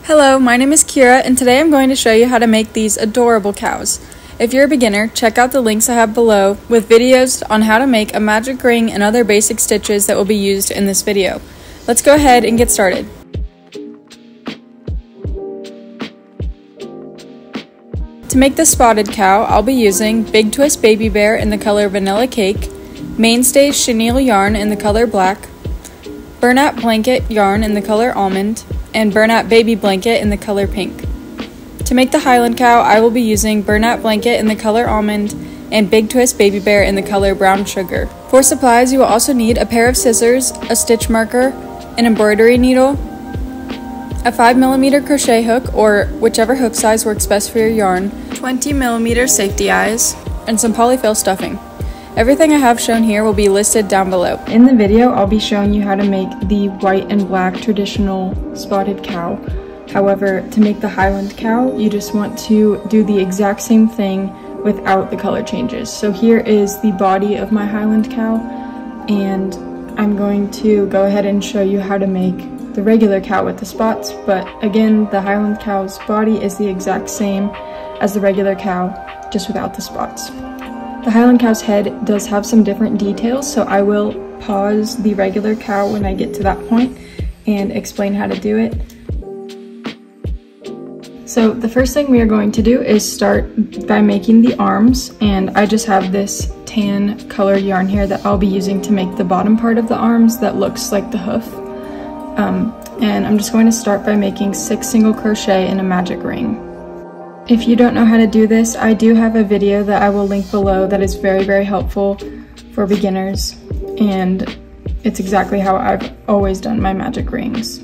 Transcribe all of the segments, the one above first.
Hello, my name is Kira, and today I'm going to show you how to make these adorable cows. If you're a beginner, check out the links I have below with videos on how to make a magic ring and other basic stitches that will be used in this video. Let's go ahead and get started. To make the spotted cow, I'll be using Big Twist Baby Bear in the color Vanilla Cake, Mainstay Chenille yarn in the color Black, Bernat Blanket yarn in the color Almond, and Bernat Baby Blanket in the color Pink. To make the Highland cow, I will be using Bernat Blanket in the color Almond and Big Twist Baby Bear in the color Brown Sugar. For supplies, you will also need a pair of scissors, a stitch marker, an embroidery needle, a 5mm crochet hook or whichever hook size works best for your yarn, 20mm safety eyes, and some polyfill stuffing. Everything I have shown here will be listed down below. In the video, I'll be showing you how to make the white and black traditional spotted cow. However, to make the Highland cow, you just want to do the exact same thing without the color changes. So here is the body of my Highland cow, and I'm going to go ahead and show you how to make the regular cow with the spots, but again, the Highland cow's body is the exact same as the regular cow, just without the spots. The Highland cow's head does have some different details, so I will pause the regular cow when I get to that point and explain how to do it. So the first thing we are going to do is start by making the arms, and I just have this tan colored yarn here that I'll be using to make the bottom part of the arms that looks like the hoof. And I'm just going to start by making 6 single crochet in a magic ring. If you don't know how to do this, I do have a video that I will link below that is very helpful for beginners, and it's exactly how I've always done my magic rings.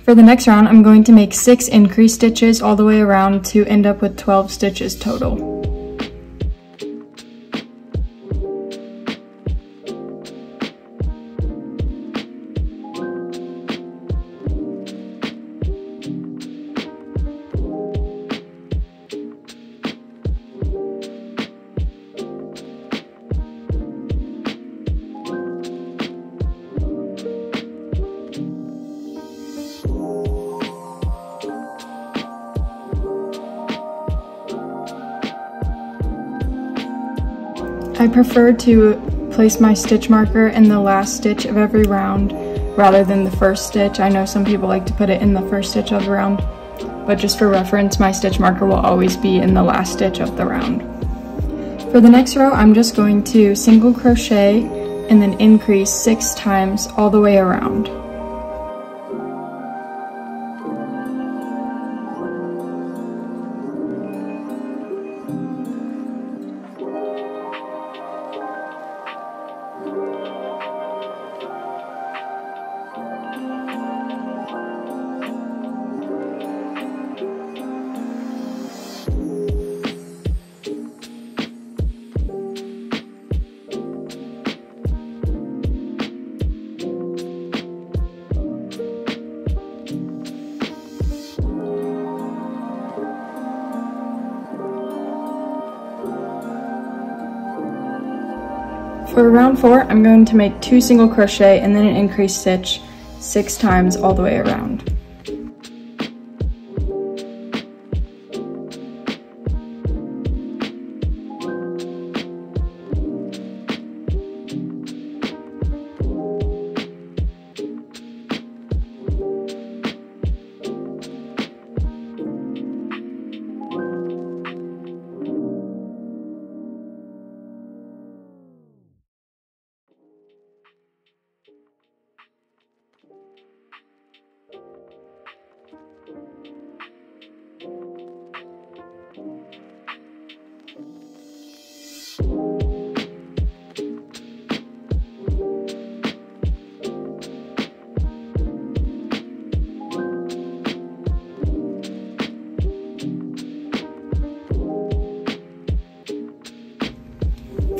For the next round, I'm going to make 6 increase stitches all the way around to end up with 12 stitches total. I prefer to place my stitch marker in the last stitch of every round rather than the first stitch. I know some people like to put it in the first stitch of the round, but just for reference, my stitch marker will always be in the last stitch of the round. For the next row, I'm just going to single crochet and then increase 6 times all the way around. For round 4, I'm going to make 2 single crochet and then an increased stitch 6 times all the way around.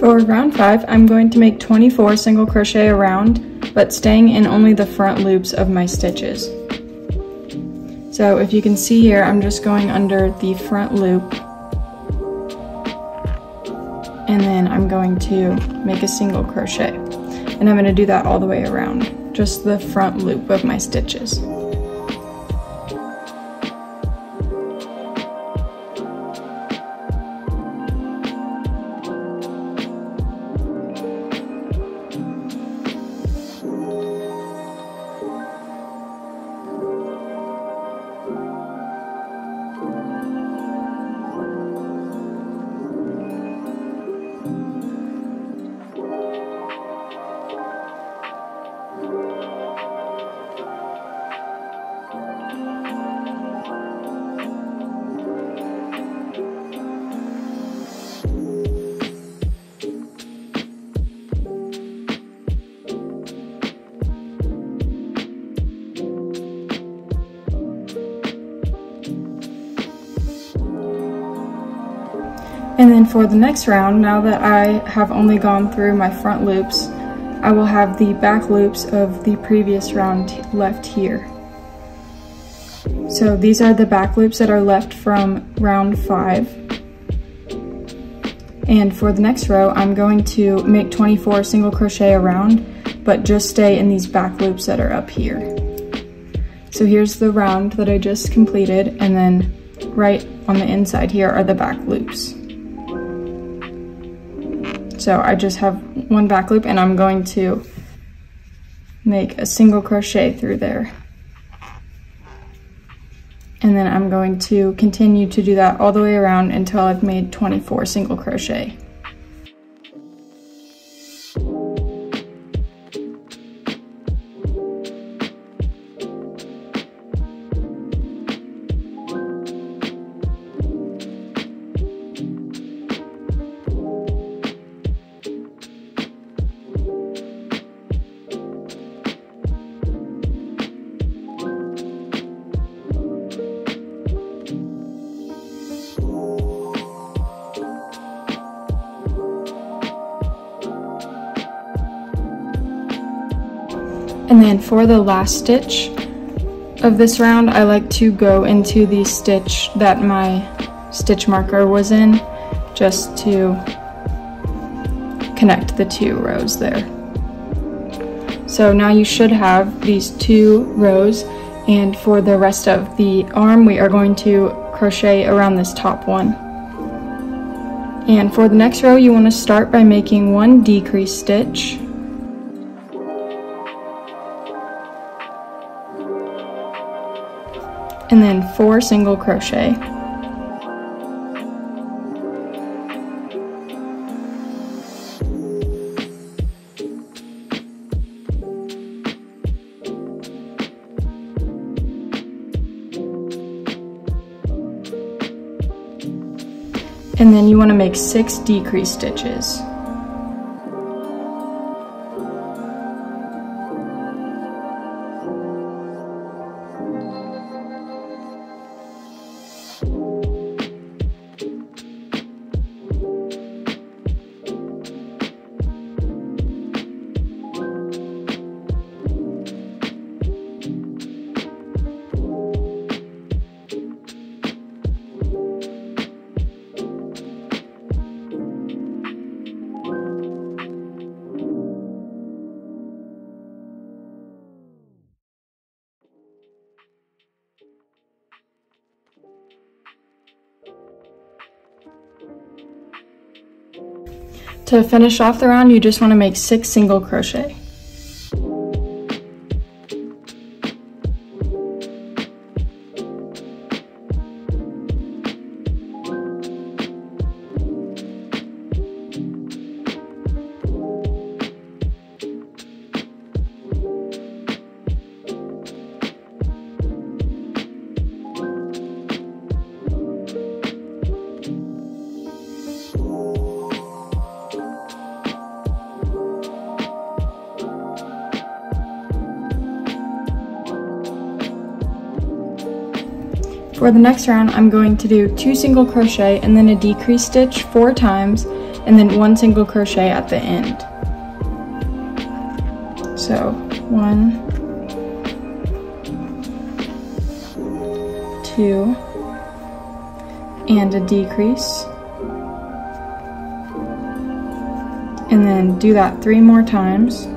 For round 5, I'm going to make 24 single crochet around, but staying in only the front loops of my stitches. So if you can see here, I'm just going under the front loop, and then I'm going to make a single crochet. And I'm going to do that all the way around, just the front loop of my stitches. And then for the next round, now that I have only gone through my front loops, I will have the back loops of the previous round left here. So these are the back loops that are left from round 5. And for the next row, I'm going to make 24 single crochet around, but just stay in these back loops that are up here. So here's the round that I just completed, and then right on the inside here are the back loops. So I just have one back loop, and I'm going to make a single crochet through there. And then I'm going to continue to do that all the way around until I've made 24 single crochet. And then for the last stitch of this round, I like to go into the stitch that my stitch marker was in, just to connect the 2 rows there. So now you should have these 2 rows, and for the rest of the arm, we are going to crochet around this top one. And for the next row, you want to start by making 1 decrease stitch. And then 4 single crochet. And then you want to make 6 decrease stitches. To finish off the round, you just want to make 6 single crochet. For the next round, I'm going to do 2 single crochet and then a decrease stitch 4 times, and then 1 single crochet at the end. So 1, 2, and a decrease. And then do that 3 more times.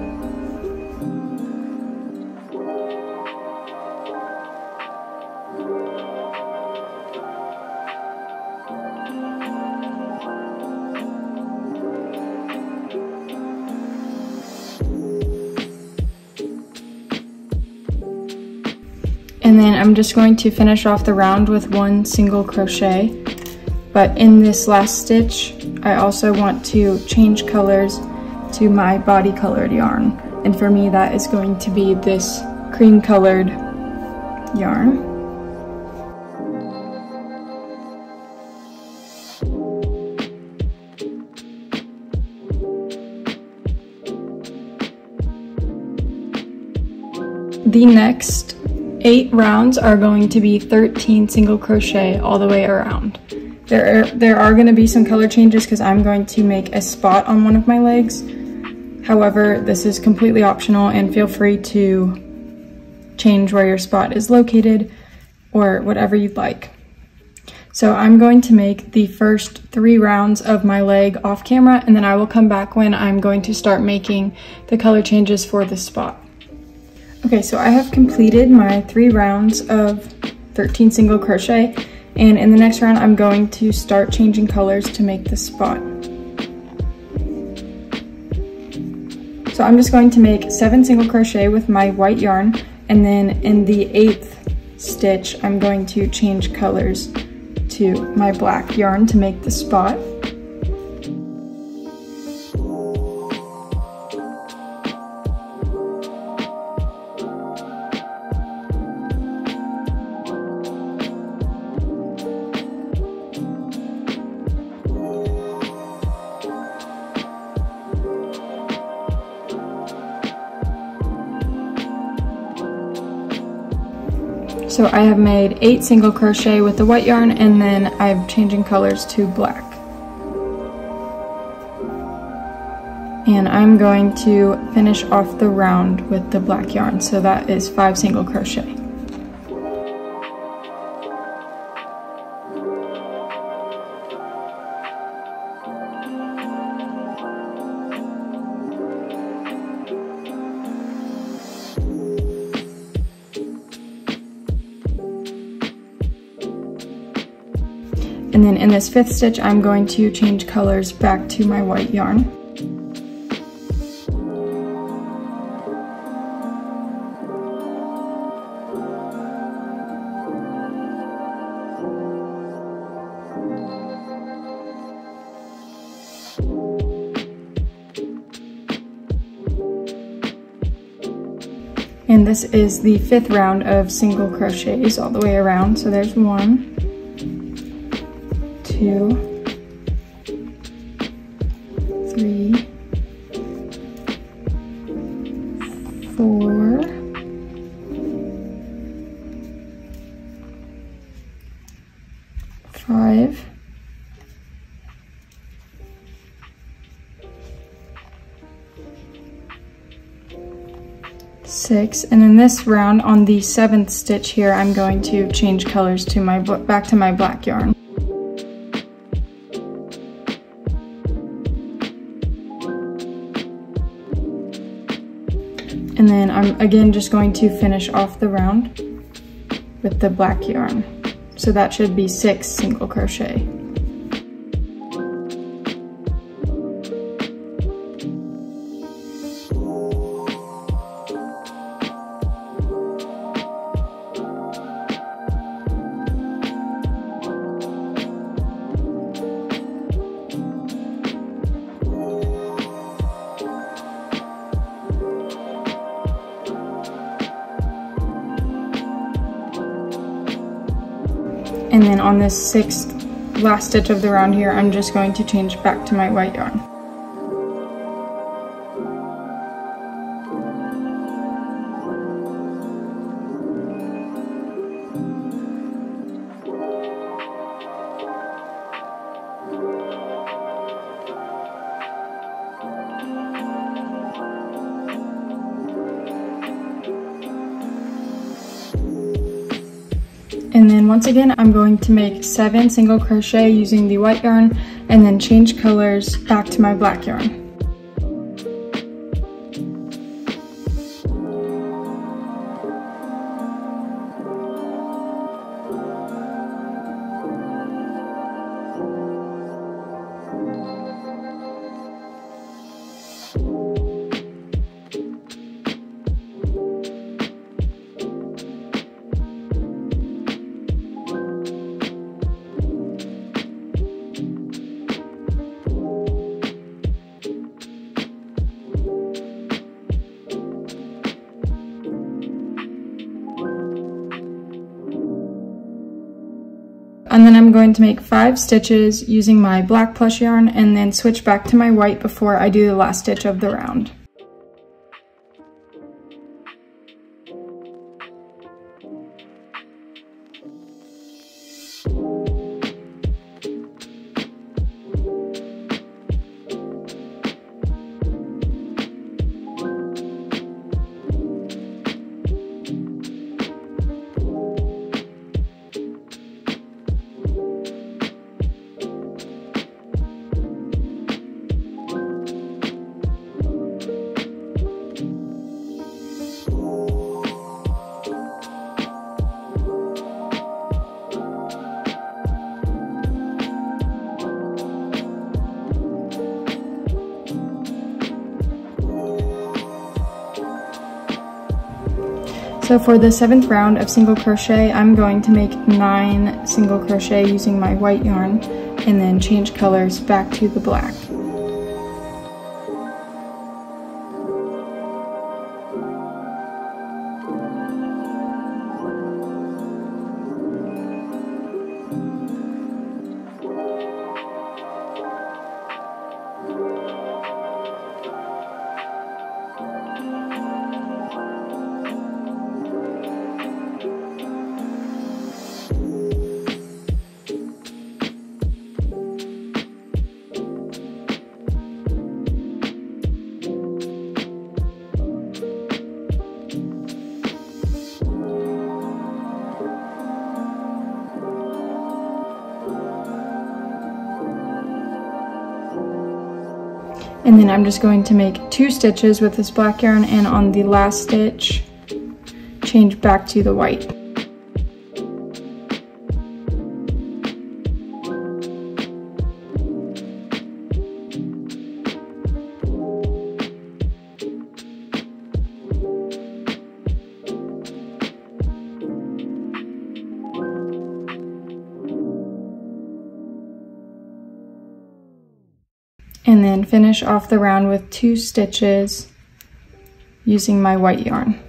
And then I'm just going to finish off the round with 1 single crochet. But in this last stitch, I also want to change colors to my body colored yarn. And for me, that is going to be this cream colored yarn. The next 8 rounds are going to be 13 single crochet all the way around. There are going to be some color changes because I'm going to make a spot on one of my legs. However, this is completely optional, and feel free to change where your spot is located or whatever you'd like. So I'm going to make the first 3 rounds of my leg off camera, and then I will come back when I'm going to start making the color changes for the spot. Okay, so I have completed my 3 rounds of 13 single crochet, and in the next round I'm going to start changing colors to make the spot. So I'm just going to make 7 single crochet with my white yarn, and then in the 8th stitch I'm going to change colors to my black yarn to make the spot. So I have made 8 single crochet with the white yarn, and then I'm changing colors to black. And I'm going to finish off the round with the black yarn, so that is 5 single crochet. And then in this 5th stitch, I'm going to change colors back to my white yarn. And this is the 5th round of single crochets all the way around. So there's 1, 2, 3, 4, 5, 6, and in this round on the 7th stitch here, I'm going to change colors to my back to my black yarn. And then I'm again just going to finish off the round with the black yarn. So that should be 6 single crochet. And then on this 6th last stitch of the round here, I'm just going to change back to my white yarn. And then once again, I'm going to make 7 single crochet using the white yarn and then change colors back to my black yarn. And then I'm going to make 5 stitches using my black plush yarn and then switch back to my white before I do the last stitch of the round. So for the 7th round of single crochet, I'm going to make 9 single crochet using my white yarn and then change colors back to the black. And then I'm just going to make 2 stitches with this black yarn, and on the last stitch, change back to the white. And then finish off the round with 2 stitches using my white yarn.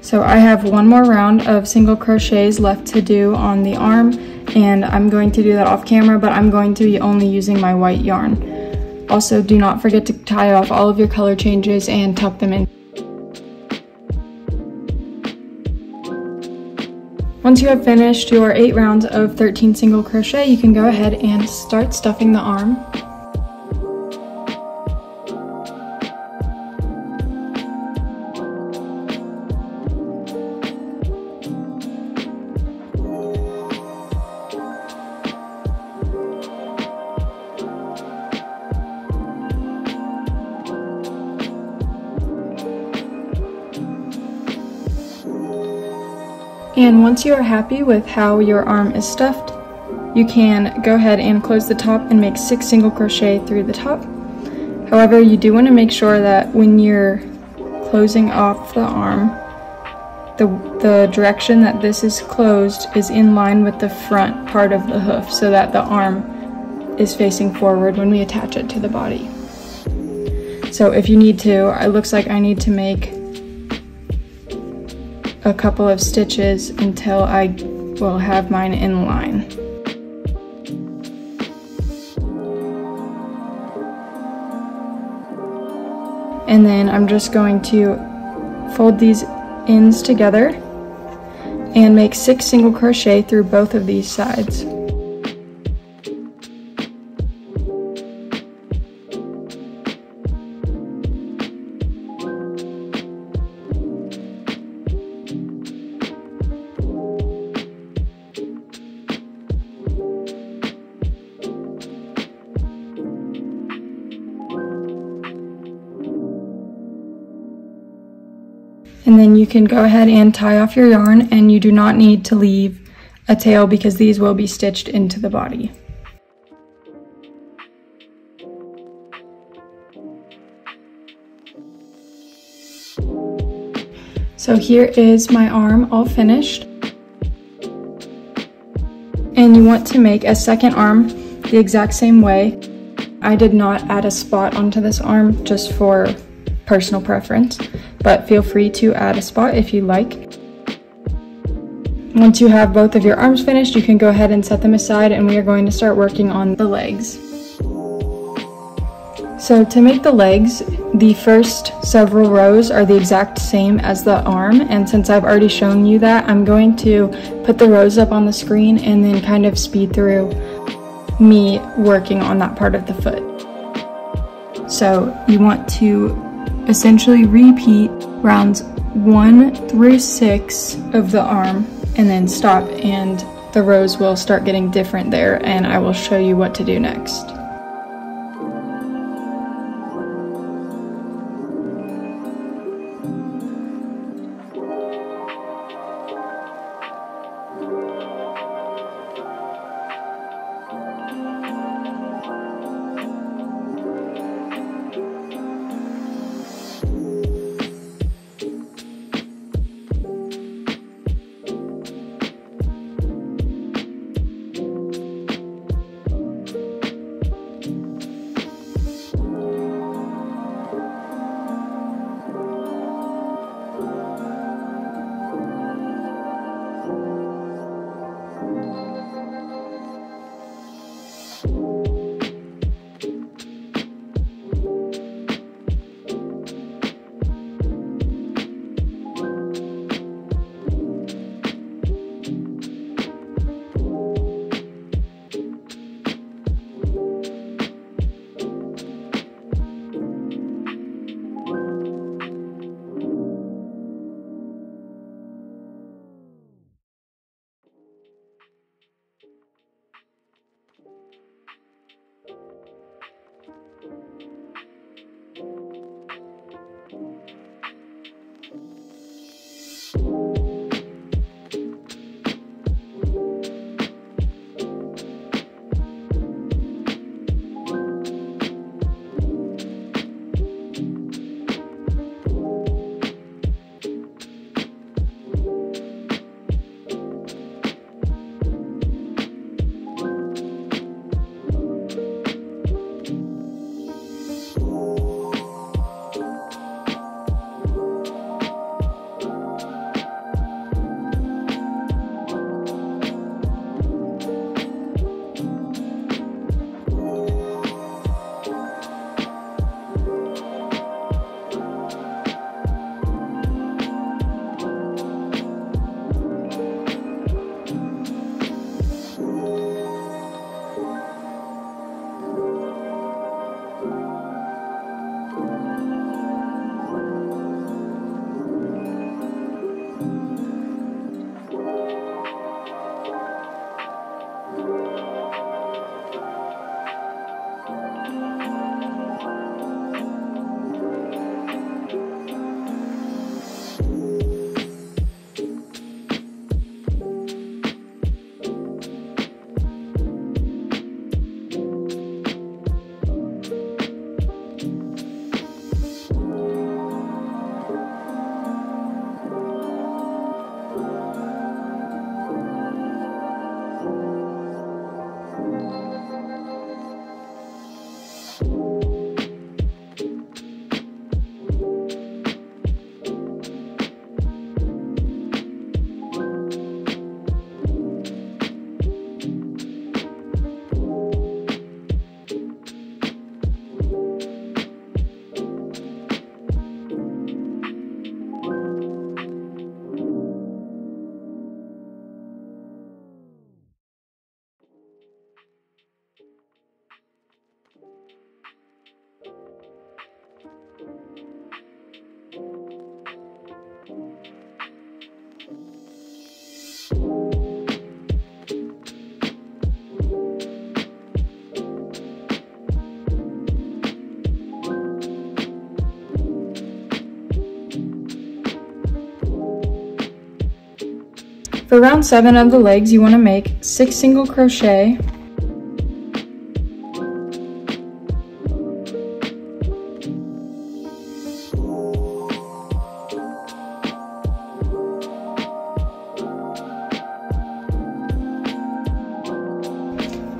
So I have one more round of single crochets left to do on the arm, and I'm going to do that off camera, but I'm going to be only using my white yarn. Also, do not forget to tie off all of your color changes and tuck them in. Once you have finished your 8 rounds of 13 single crochet, you can go ahead and start stuffing the arm. And once you are happy with how your arm is stuffed, you can go ahead and close the top and make 6 single crochet through the top. However, you do want to make sure that when you're closing off the arm, the direction that this is closed is in line with the front part of the hoof, so that the arm is facing forward when we attach it to the body. So if you need to, it looks like I need to make a couple of stitches until I will have mine in line. And then I'm just going to fold these ends together and make 6 single crochet through both of these sides. And then you can go ahead and tie off your yarn, and you do not need to leave a tail because these will be stitched into the body. So here is my arm all finished. And you want to make a second arm the exact same way. I did not add a spot onto this arm just for personal preference, but feel free to add a spot if you like. Once you have both of your arms finished, you can go ahead and set them aside, and we are going to start working on the legs. So to make the legs, the first several rows are the exact same as the arm, and since I've already shown you that, I'm going to put the rows up on the screen and then kind of speed through me working on that part of the foot. So you want to essentially repeat rounds 1 through 6 of the arm and then stop, and the rows will start getting different there, and I will show you what to do next. For round 7 of the legs, you want to make 6 single crochet,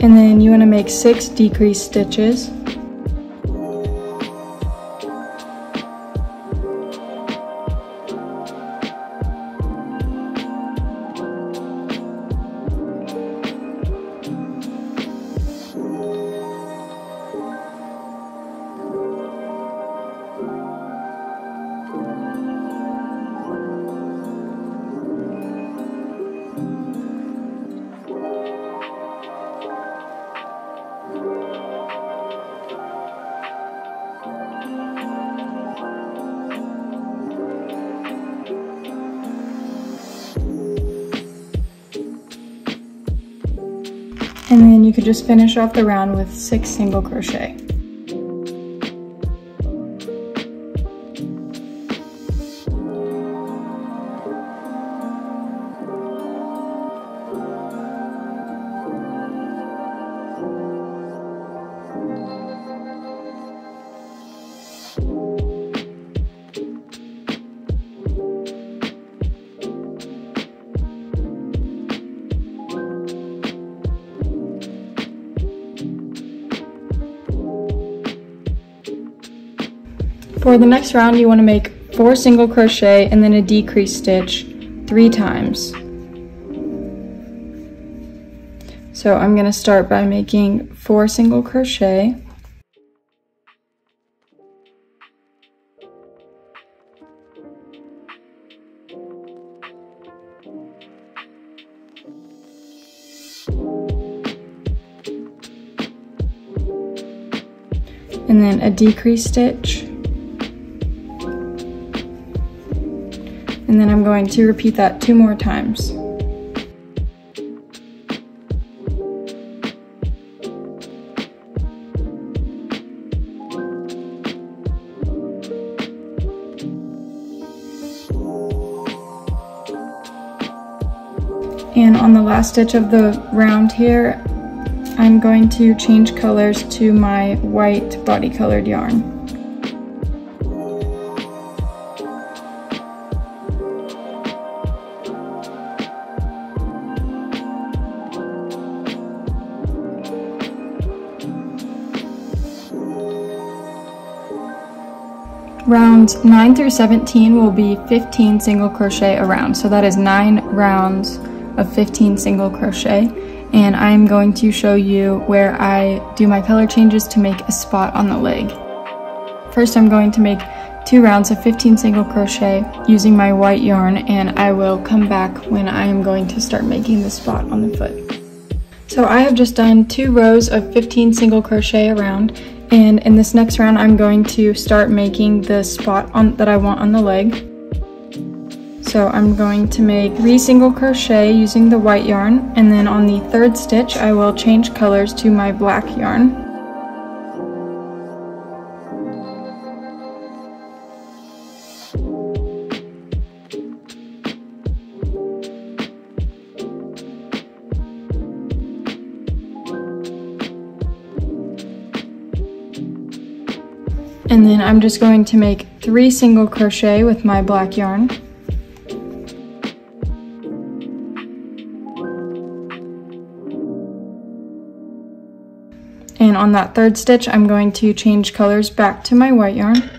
and then you want to make 6 decrease stitches. And then you could just finish off the round with 6 single crochet. For the next round, you want to make 4 single crochet and then a decrease stitch 3 times. So I'm going to start by making 4 single crochet. And then a decrease stitch. And then I'm going to repeat that 2 more times. And on the last stitch of the round here, I'm going to change colors to my white body colored yarn. Rounds 9 through 17 will be 15 single crochet a round, so that is 9 rounds of 15 single crochet, and I'm going to show you where I do my color changes to make a spot on the leg. First, I'm going to make 2 rounds of 15 single crochet using my white yarn, and I will come back when I am going to start making the spot on the foot. So I have just done 2 rows of 15 single crochet around, and in this next round I'm going to start making the spot that I want on the leg. So I'm going to make 3 single crochet using the white yarn, and then on the 3rd stitch I will change colors to my black yarn. And then I'm just going to make 3 single crochet with my black yarn. And on that 3rd stitch, I'm going to change colors back to my white yarn.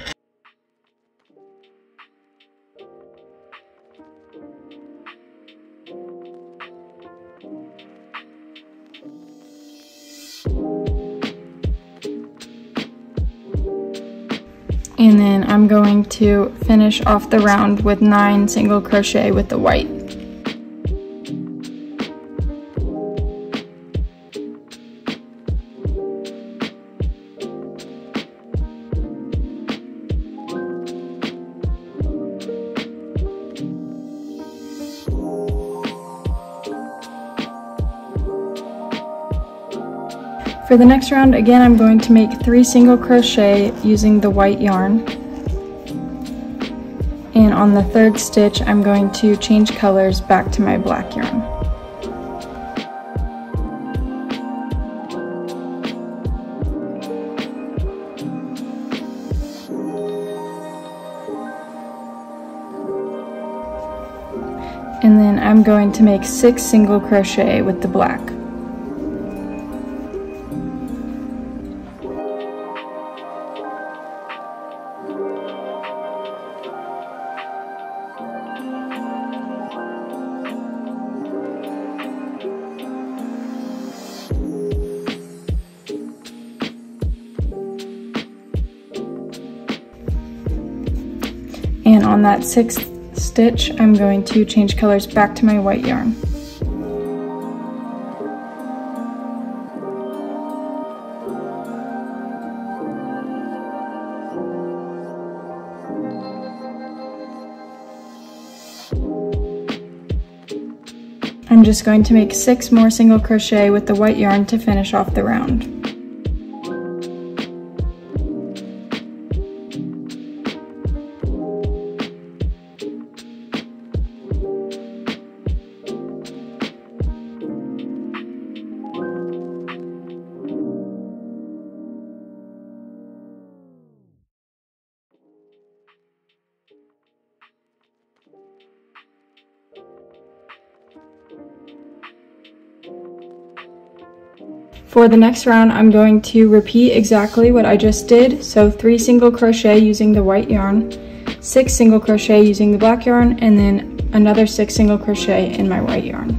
And then I'm going to finish off the round with 9 single crochet with the white. For the next round, again, I'm going to make 3 single crochet using the white yarn. And on the third stitch, I'm going to change colors back to my black yarn. And then I'm going to make 6 single crochet with the black. And on that 6th stitch, I'm going to change colors back to my white yarn. I'm just going to make 6 more single crochet with the white yarn to finish off the round. For the next round, I'm going to repeat exactly what I just did. So 3 single crochet using the white yarn, 6 single crochet using the black yarn, and then another 6 single crochet in my white yarn.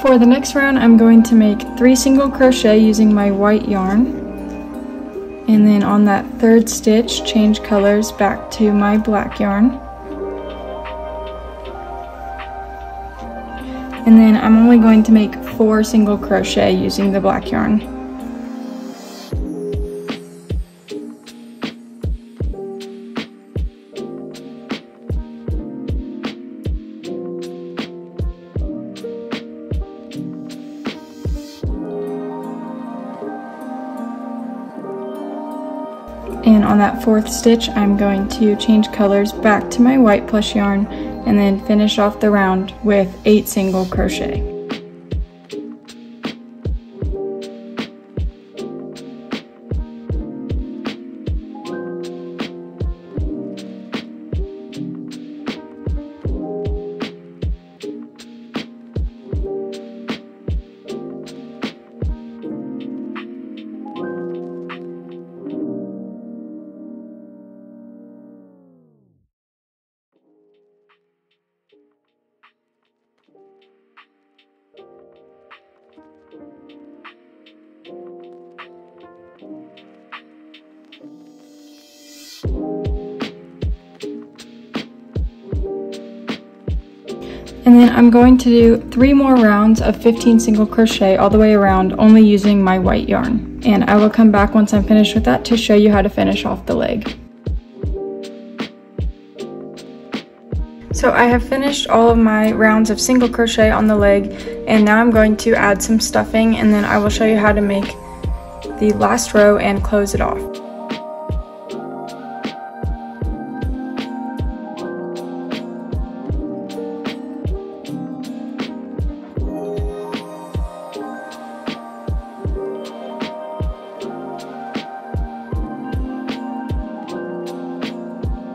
For the next round, I'm going to make 3 single crochet using my white yarn, and then on that 3rd stitch, change colors back to my black yarn. And then I'm only going to make 4 single crochet using the black yarn. And on that 4th stitch, I'm going to change colors back to my white plush yarn and then finish off the round with 8 single crochet. And then I'm going to do 3 more rounds of 15 single crochet all the way around, only using my white yarn. And I will come back once I'm finished with that to show you how to finish off the leg. So I have finished all of my rounds of single crochet on the leg, and now I'm going to add some stuffing, and then I will show you how to make the last row and close it off.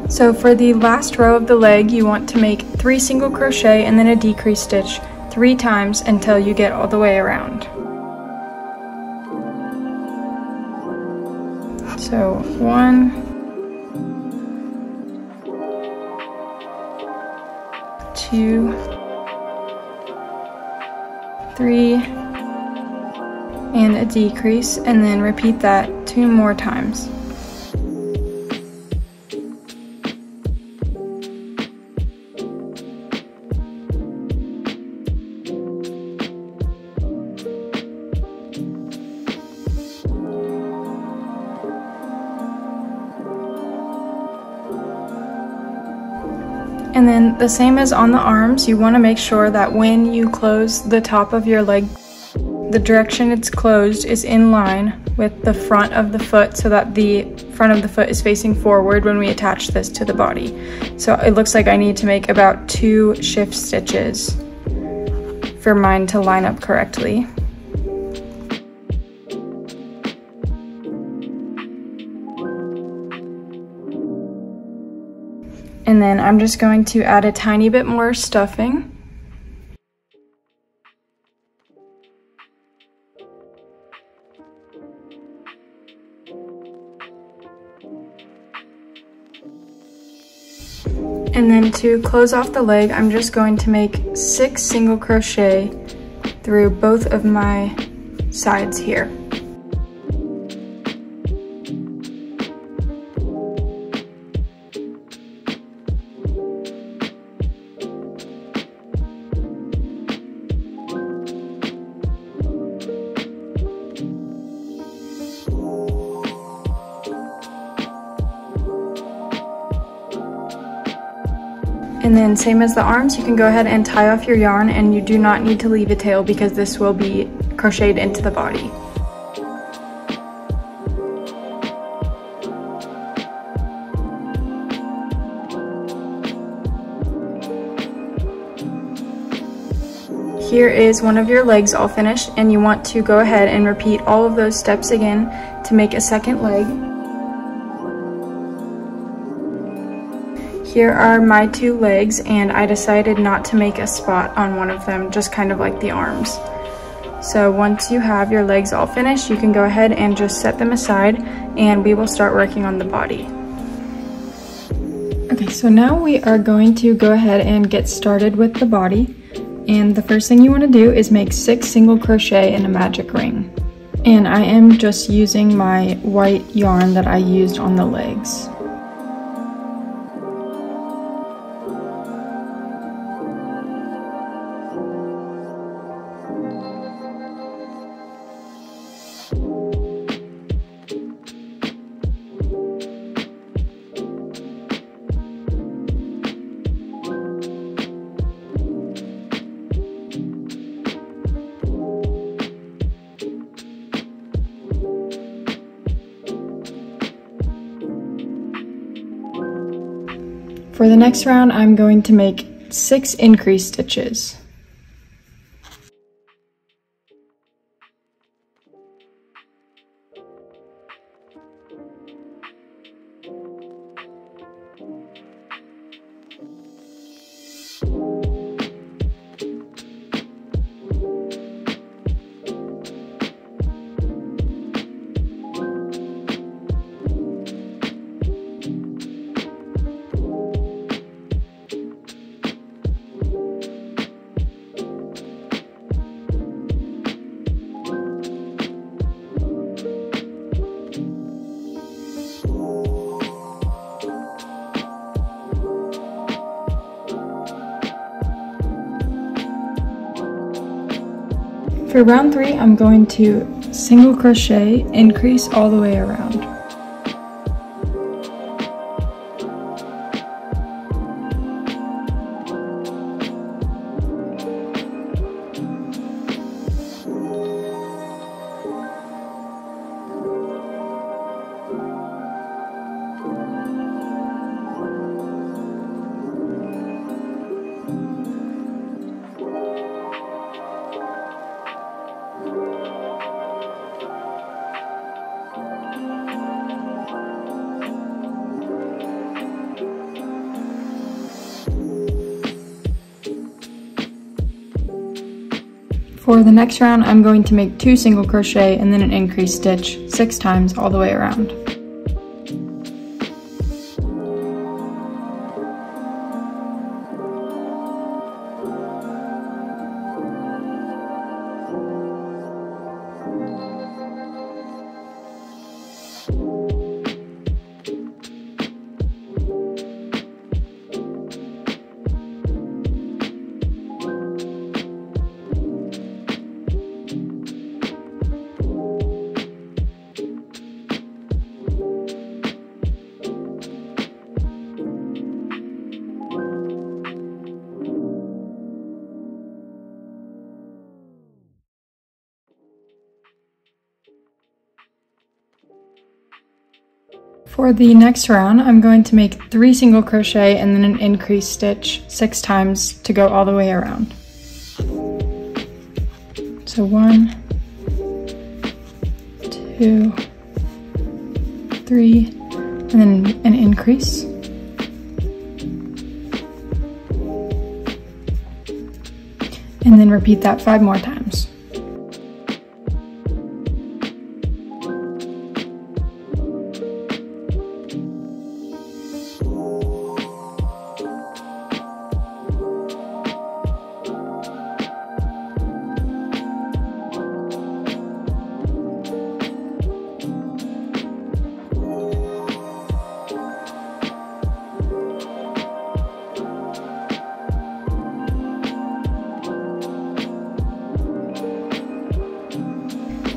So for the last row of the leg, you want to make 3 single crochet and then a decrease stitch 3 times until you get all the way around. So 1, 2, 3, and a decrease, and then repeat that 2 more times. And then the same as on the arms, you want to make sure that when you close the top of your leg, the direction it's closed is in line with the front of the foot, so that the front of the foot is facing forward when we attach this to the body. So it looks like I need to make about 2 shift stitches for mine to line up correctly. And then I'm just going to add a tiny bit more stuffing. And then to close off the leg, I'm just going to make 6 single crochet through both of my sides here. And then same as the arms, you can go ahead and tie off your yarn, and you do not need to leave a tail because this will be crocheted into the body. Here is one of your legs all finished, and you want to go ahead and repeat all of those steps again to make a second leg. Here are my 2 legs, and I decided not to make a spot on one of them, just kind of like the arms. So once you have your legs all finished, you can go ahead and just set them aside, and we will start working on the body. Okay, so now we are going to go ahead and get started with the body. And the first thing you want to do is make 6 single crochet in a magic ring. And I am just using my white yarn that I used on the legs. For the next round, I'm going to make 6 increase stitches. For round 3, I'm going to single crochet, increase all the way around. For the next round, I'm going to make 2 single crochet and then an increase stitch 6 times all the way around. For the next round, I'm going to make 3 single crochet and then an increase stitch 6 times to go all the way around. So 1, 2, 3, and then an increase. And then repeat that 5 more times.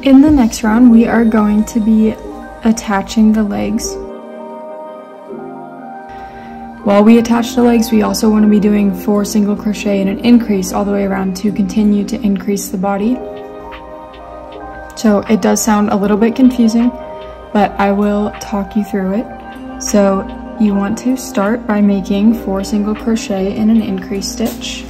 In the next round, we are going to be attaching the legs. While we attach the legs, we also want to be doing 4 single crochet and an increase all the way around to continue to increase the body. So it does sound a little bit confusing, but I will talk you through it. So you want to start by making 4 single crochet and an increase stitch.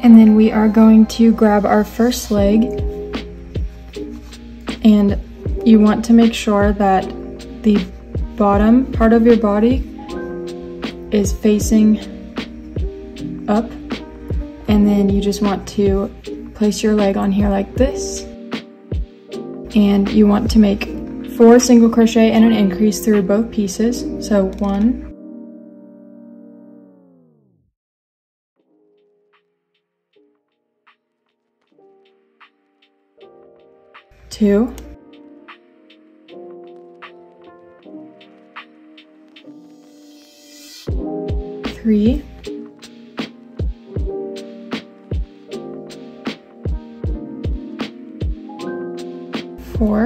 And then we are going to grab our first leg, and you want to make sure that the bottom part of your body is facing up, and then you just want to place your leg on here like this, and you want to make 4 single crochet and an increase through both pieces. So 1, 2, 3, 4,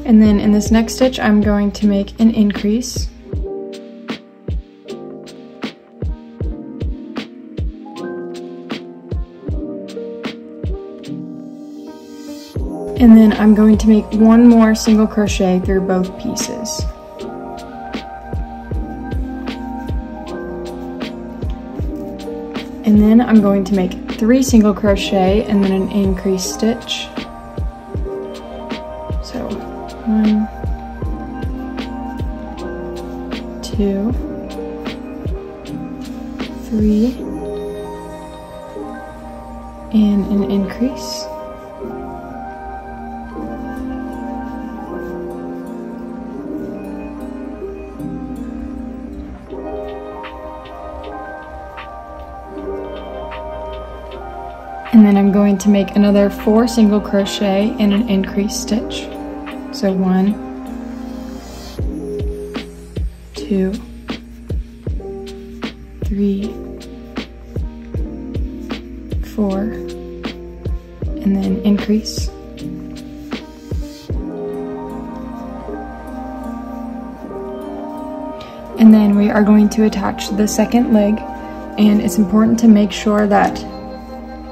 and then in this next stitch I'm going to make an increase. And then I'm going to make 1 more single crochet through both pieces. And then I'm going to make 3 single crochet and then an increase stitch. So 1, 2, 3, and an increase. And then I'm going to make another 4 single crochet and an increase stitch. So 1, 2, 3, 4, and then increase. And then we are going to attach the second leg, and it's important to make sure that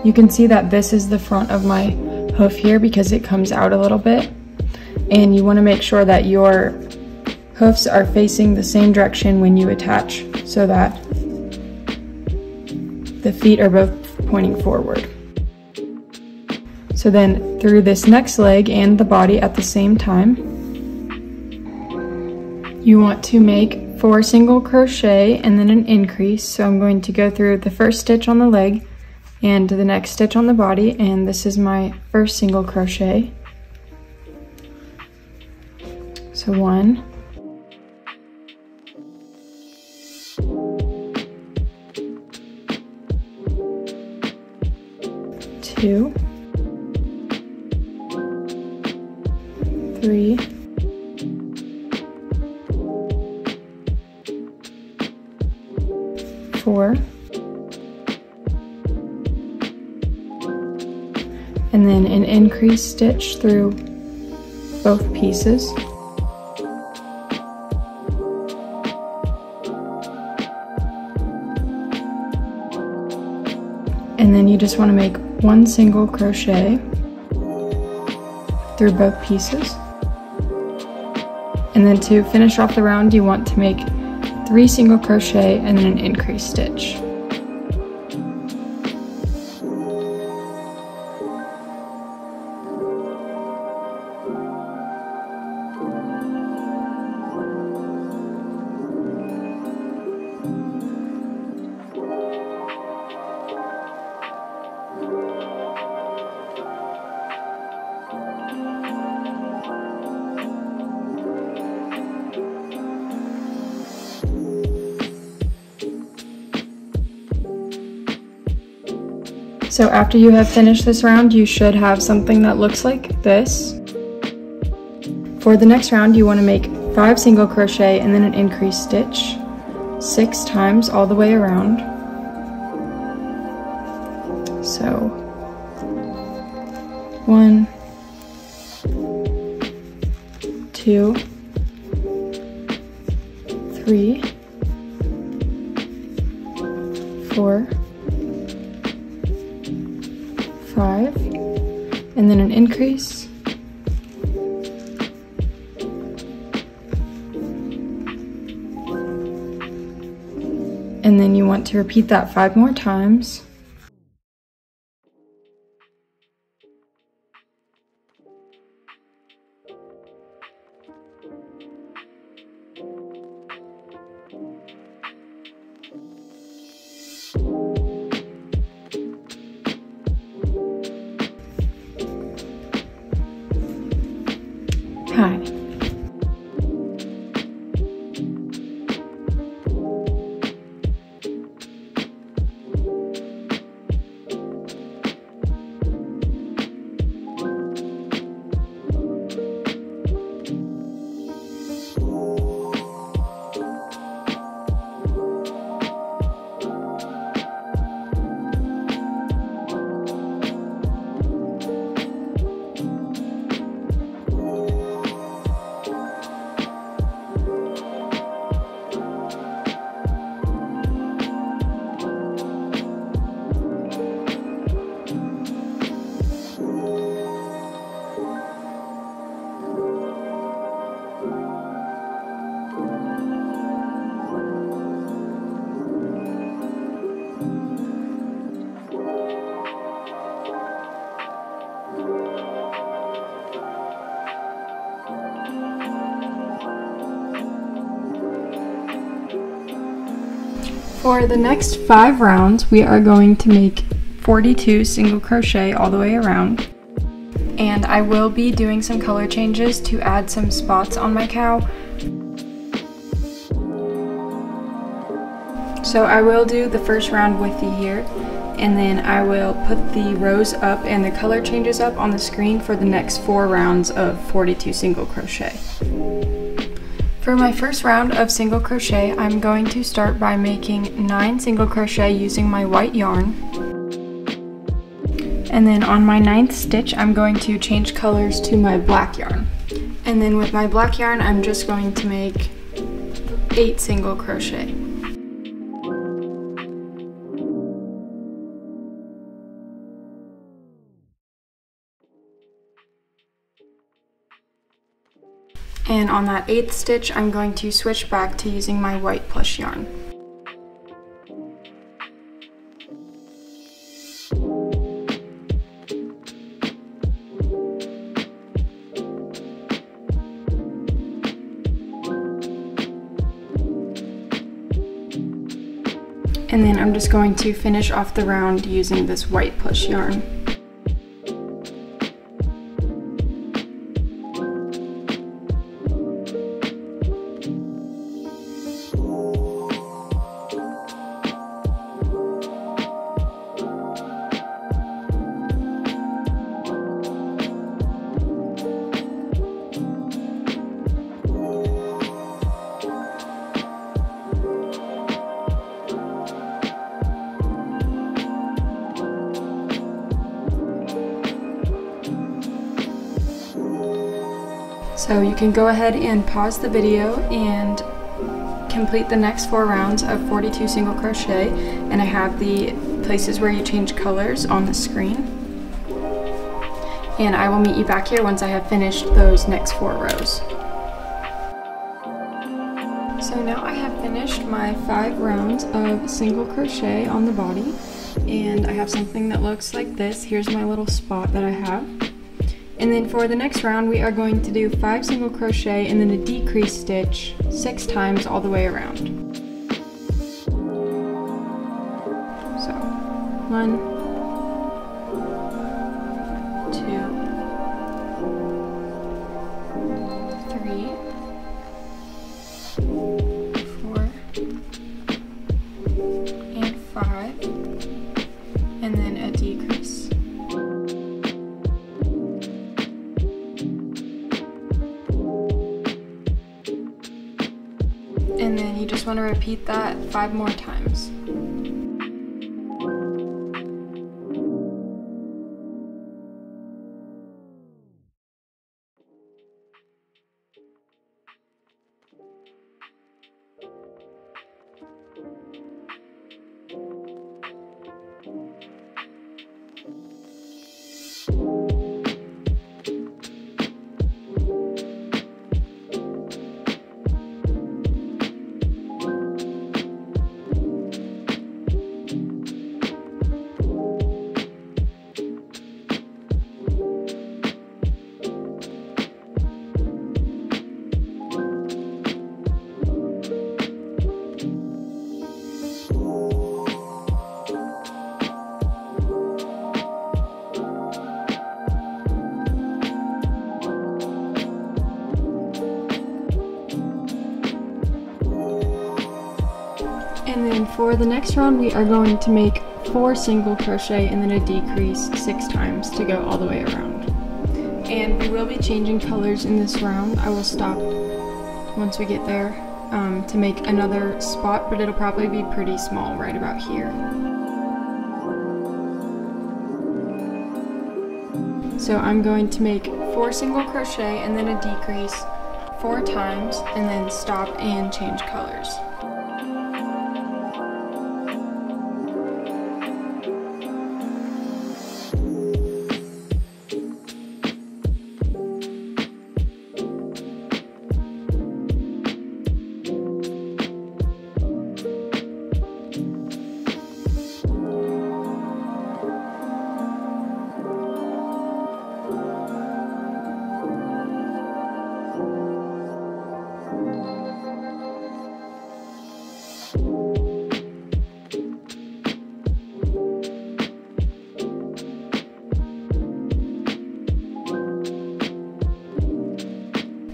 you can see that this is the front of my hoof here because it comes out a little bit, and you want to make sure that your hoofs are facing the same direction when you attach so that the feet are both pointing forward. So then through this next leg and the body at the same time, you want to make 4 single crochet and then an increase. So I'm going to go through the first stitch on the leg and the next stitch on the body, and this is my first single crochet. So 1, 2, 3, 4, and then an increased stitch through both pieces. And then you just want to make one single crochet through both pieces. And then to finish off the round, you want to make 3 single crochet and then an increased stitch. So after you have finished this round, you should have something that looks like this. For the next round, you want to make 5 single crochet and then an increased stitch 6 times all the way around. So 1, 2, 3, 4, 5, and then an increase, and then you want to repeat that 5 more times. Hi. For the next 5 rounds, we are going to make 42 single crochet all the way around. And I will be doing some color changes to add some spots on my cow. So I will do the first round with the ear, and then I will put the rows up and the color changes up on the screen for the next 4 rounds of 42 single crochet. For my first round of single crochet, I'm going to start by making 9 single crochet using my white yarn. And then on my 9th stitch, I'm going to change colors to my black yarn. And then with my black yarn, I'm just going to make 8 single crochet. And on that 8th stitch, I'm going to switch back to using my white plush yarn. And then I'm just going to finish off the round using this white plush yarn. So you can go ahead and pause the video and complete the next 4 rounds of 42 single crochet, and I have the places where you change colors on the screen. And I will meet you back here once I have finished those next 4 rows. So now I have finished my 5 rounds of single crochet on the body, and I have something that looks like this. Here's my little spot that I have. And then for the next round, we are going to do 5 single crochet and then a decrease stitch 6 times all the way around. So 1, 2, 3, 4, and 5, and then a decrease. And then you just want to repeat that 5 more times. And then for the next round, we are going to make 4 single crochet and then a decrease 6 times to go all the way around. And we will be changing colors in this round. I will stop once we get there to make another spot, but it'll probably be pretty small right about here. So I'm going to make 4 single crochet and then a decrease 4 times and then stop and change colors.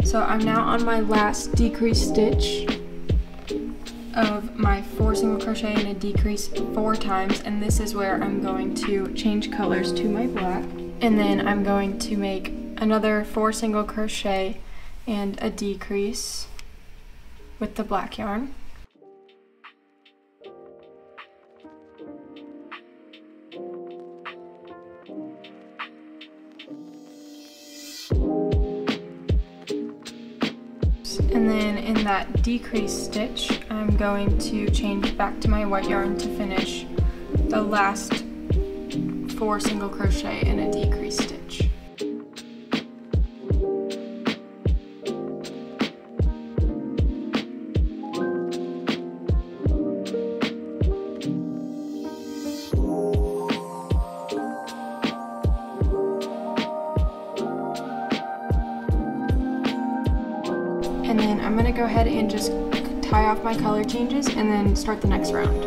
So I'm now on my last decrease stitch of my 4 single crochet and a decrease 4 times, and this is where I'm going to change colors to my black, and then I'm going to make another 4 single crochet and a decrease with the black yarn. And then in that decrease stitch, I'm going to change back to my white yarn to finish the last 4 single crochet and a decrease stitch. And then I'm going to go ahead and just tie off my color changes and then start the next round.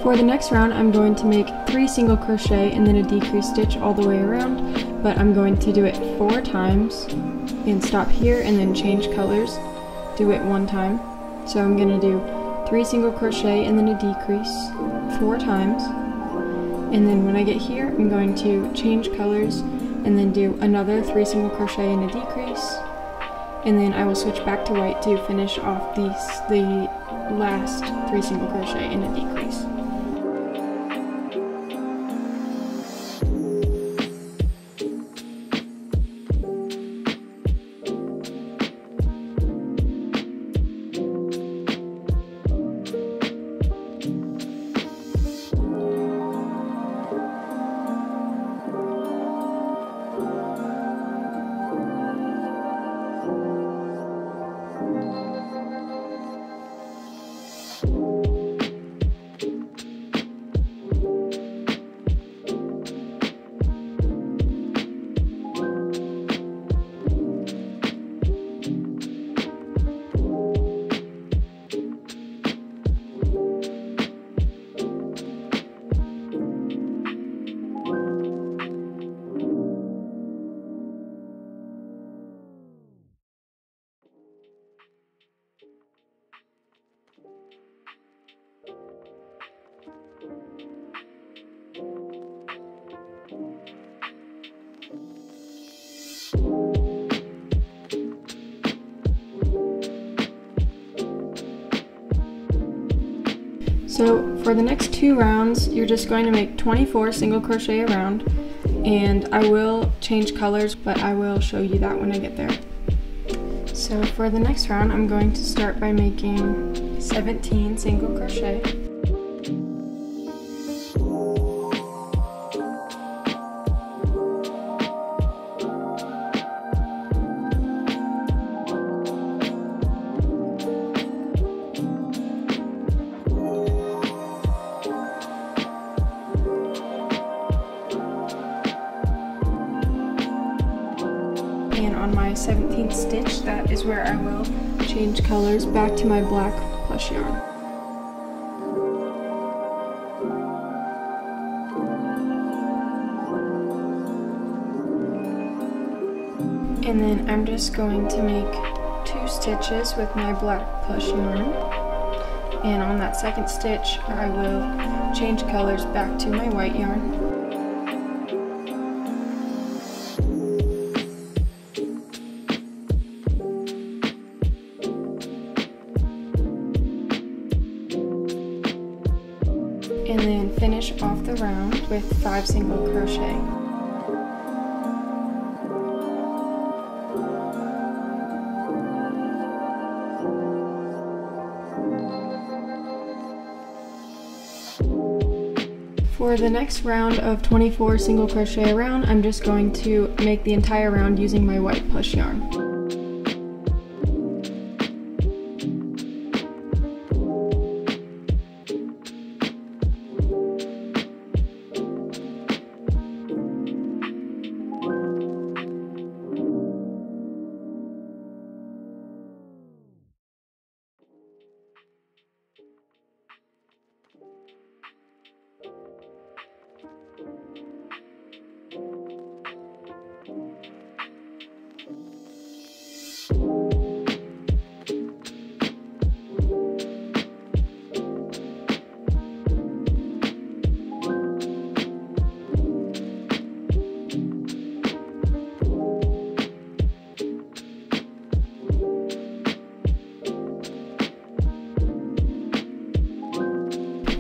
For the next round, I'm going to make 3 single crochet and then a decrease stitch all the way around, but I'm going to do it 4 times and stop here and then change colors, do it 1 time. So I'm going to do 3 single crochet and then a decrease 4 times, and then when I get here, I'm going to change colors and then do another 3 single crochet and a decrease, and then I will switch back to white to finish off the last 3 single crochet and a decrease. So for the next 2 rounds, you're just going to make 24 single crochet a round, and I will change colors, but I will show you that when I get there. So for the next round, I'm going to start by making 17 single crochet. And on my 17th stitch, that is where I will change colors back to my black plush yarn. And then I'm just going to make 2 stitches with my black plush yarn. And on that second stitch, I will change colors back to my white yarn. And then finish off the round with 5 single crochet. For the next round of 24 single crochet a round, I'm just going to make the entire round using my white plush yarn.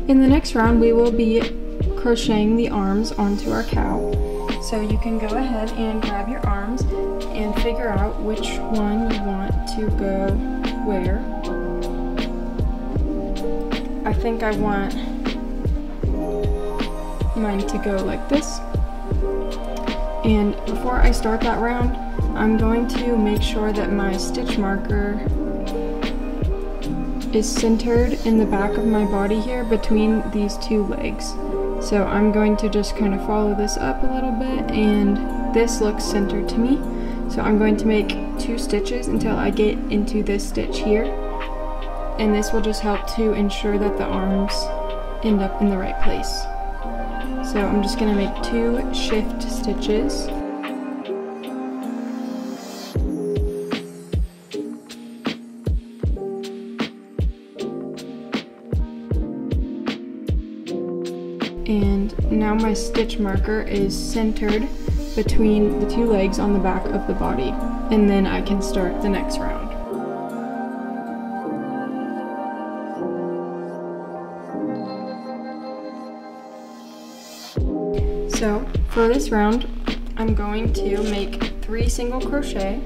In the next round, we will be crocheting the arms onto our cow. So you can go ahead and grab your arms and figure out which one you want to go where. I think I want mine to go like this. And before I start that round, I'm going to make sure that my stitch marker is centered in the back of my body here between these 2 legs. So I'm going to just kind of follow this up a little bit, and this looks centered to me. So I'm going to make 2 stitches until I get into this stitch here, and this will just help to ensure that the arms end up in the right place. So I'm just going to make 2 shift stitches. And now my stitch marker is centered between the 2 legs on the back of the body, and then I can start the next round. So for this round, I'm going to make 3 single crochet.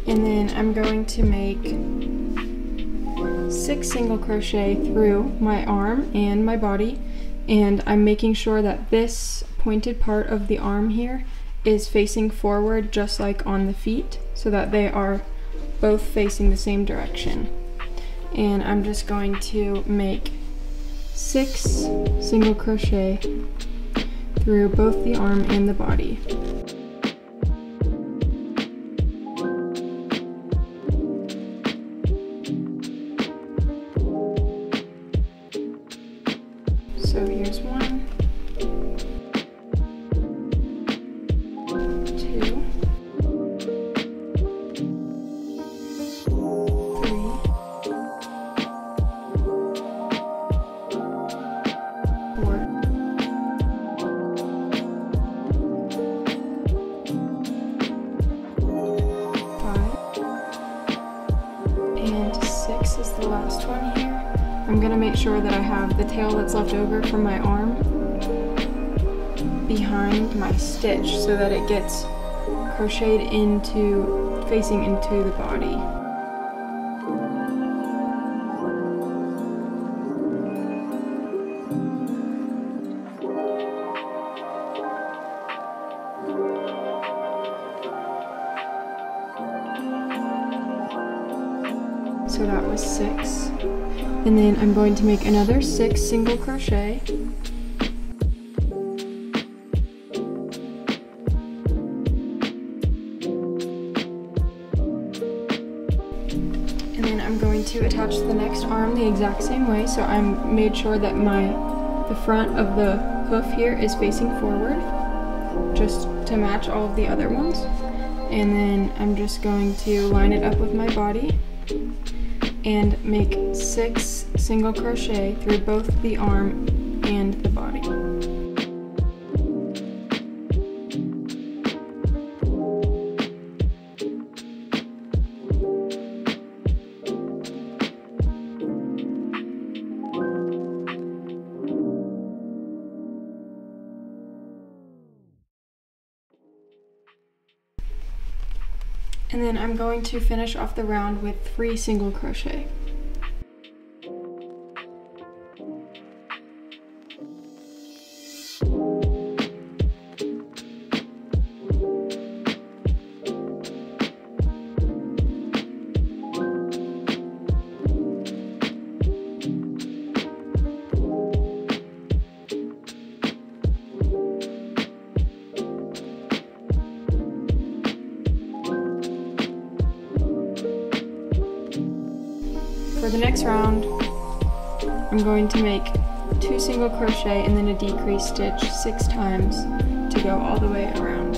And then I'm going to make 6 single crochet through my arm and my body, and I'm making sure that this pointed part of the arm here is facing forward just like on the feet, so that they are both facing the same direction. And I'm just going to make 6 single crochet through both the arm and the body. So here's 1, 2, 3, 4, last one here, I'm going to make sure that I have the tail that's left over from my arm behind my stitch so that it gets crocheted into, facing into the body. So that was 6. And then I'm going to make another 6 single crochet. And then I'm going to attach the next arm the exact same way. So I made sure that the front of the hoof here is facing forward, just to match all of the other ones. And then I'm just going to line it up with my body and make 6 single crochet through both the arm and the body. And then I'm going to finish off the round with 3 single crochet. For the next round, I'm going to make 2 single crochet and then a decrease stitch 6 times to go all the way around.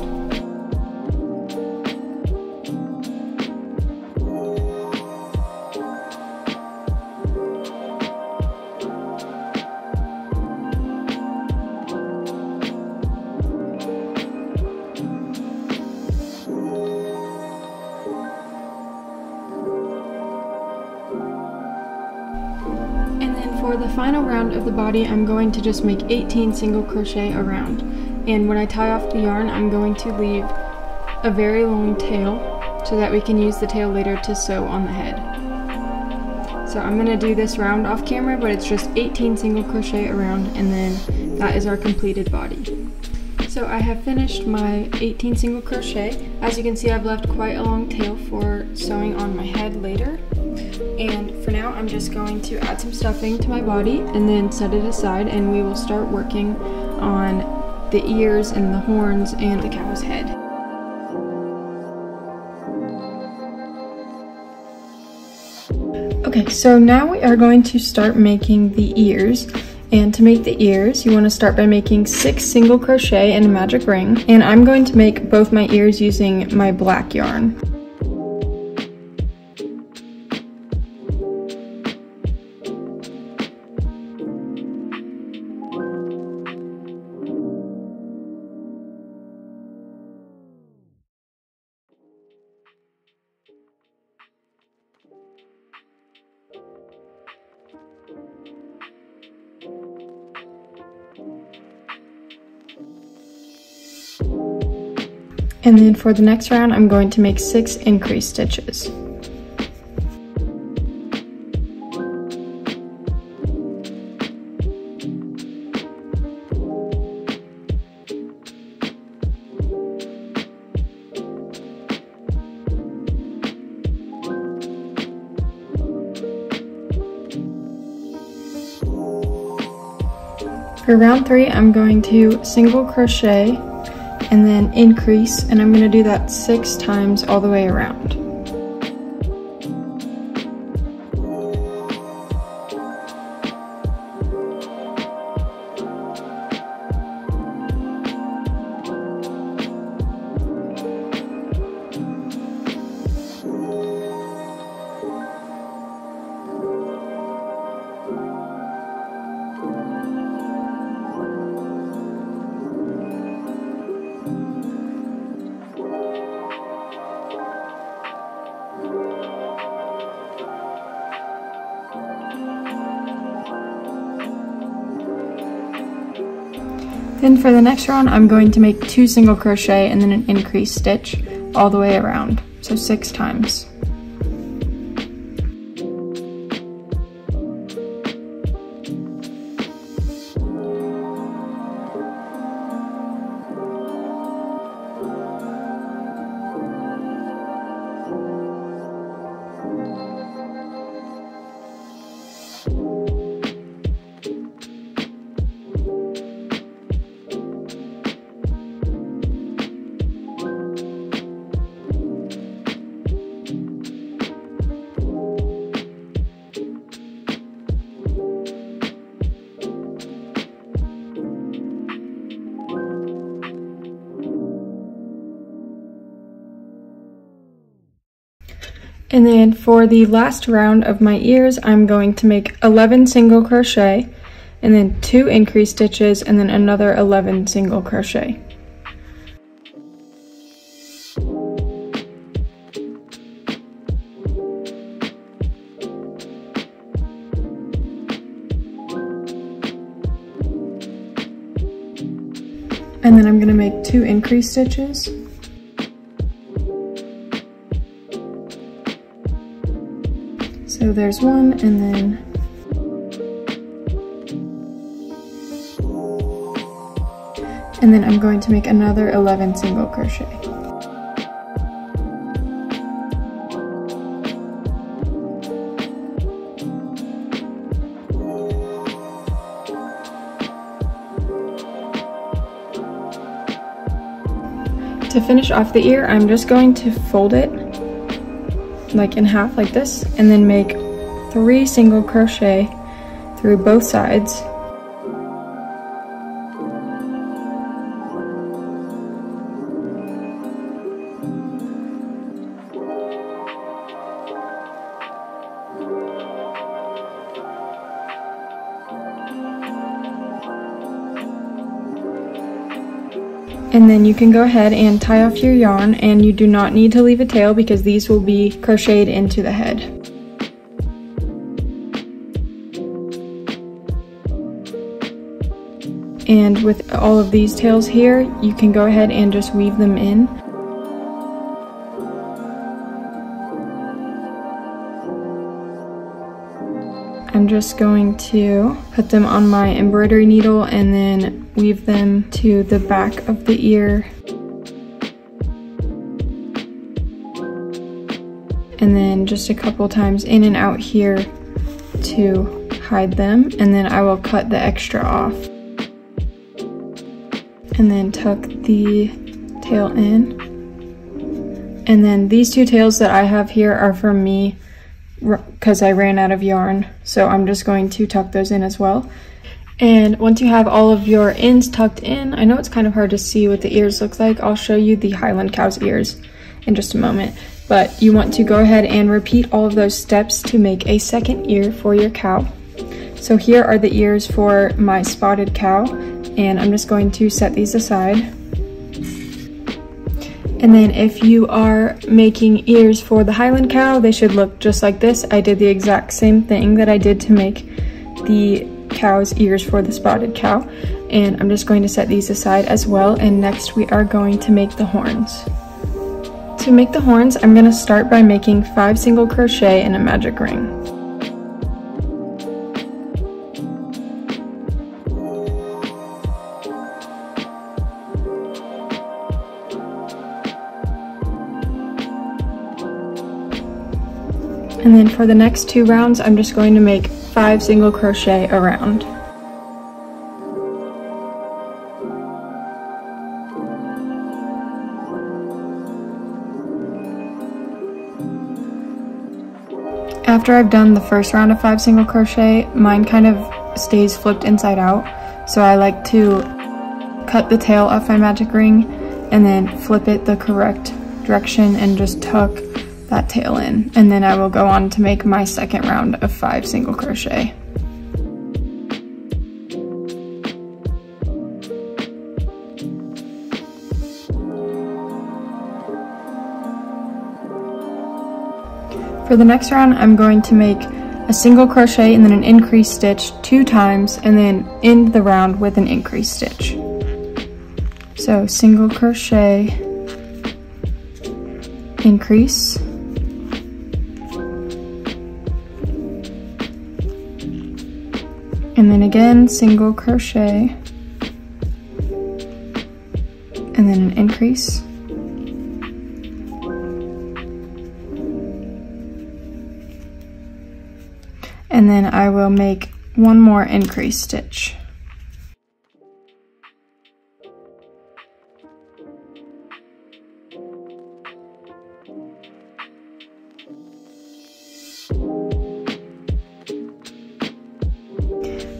For the final round of the body, I'm going to just make 18 single crochet around. And when I tie off the yarn, I'm going to leave a very long tail so that we can use the tail later to sew on the head. So I'm going to do this round off camera, but it's just 18 single crochet around, and then that is our completed body. So I have finished my 18 single crochet. As you can see, I've left quite a long tail for sewing on my head later. And for now, I'm just going to add some stuffing to my body and then set it aside, and we will start working on the ears and the horns and the cow's head. Okay, so now we are going to start making the ears. And to make the ears, you want to start by making 6 single crochet and a magic ring. And I'm going to make both my ears using my black yarn. And then for the next round, I'm going to make 6 increase stitches. For round 3, I'm going to single crochet and then increase, and I'm going to do that 6 times all the way around. Then for the next round, I'm going to make 2 single crochet and then an increase stitch all the way around, so 6 times. And then for the last round of my ears, I'm going to make 11 single crochet and then 2 increase stitches and then another 11 single crochet. And then I'm going to make 2 increase stitches. So there's one, and then I'm going to make another 11 single crochet. To finish off the ear, I'm just going to fold it like in half like this, and then make 3 single crochet through both sides. And then you can go ahead and tie off your yarn, and you do not need to leave a tail because these will be crocheted into the head. And with all of these tails here, you can go ahead and just weave them in. I'm just going to put them on my embroidery needle and then weave them to the back of the ear. And then just a couple times in and out here to hide them, and then I will cut the extra off. And then tuck the tail in. And then these 2 tails that I have here are from me because I ran out of yarn, so I'm just going to tuck those in as well. And once you have all of your ends tucked in, I know it's kind of hard to see what the ears look like. I'll show you the Highland cow's ears in just a moment, but you want to go ahead and repeat all of those steps to make a second ear for your cow. So here are the ears for my spotted cow, and I'm just going to set these aside. And then if you are making ears for the Highland cow, they should look just like this. I did the exact same thing that I did to make the cow's ears for the spotted cow, and I'm just going to set these aside as well. And next we are going to make the horns. To make the horns, I'm going to start by making 5 single crochet and a magic ring. And then for the next 2 rounds, I'm just going to make 5 single crochet around. After I've done the first round of 5 single crochet, mine kind of stays flipped inside out. So I like to cut the tail off my magic ring and then flip it the correct direction and just tuck that tail in, and then I will go on to make my second round of 5 single crochet. For the next round, I'm going to make a single crochet and then an increase stitch 2 times, and then end the round with an increase stitch. So single crochet, increase, and then again single crochet, and then an increase, and then I will make one more increase stitch.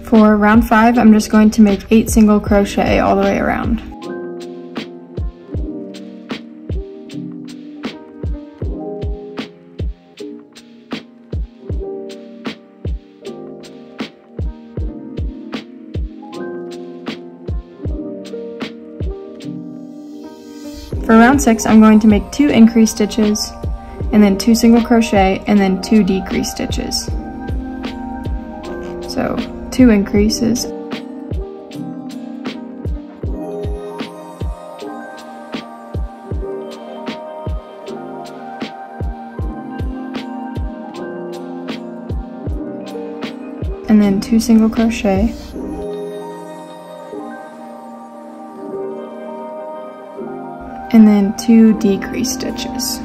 For round 5, I'm just going to make 8 single crochet all the way around. For round 6, I'm going to make 2 increase stitches, and then 2 single crochet, and then 2 decrease stitches. So 2 increases, and then 2 single crochet, and then 2 decrease stitches.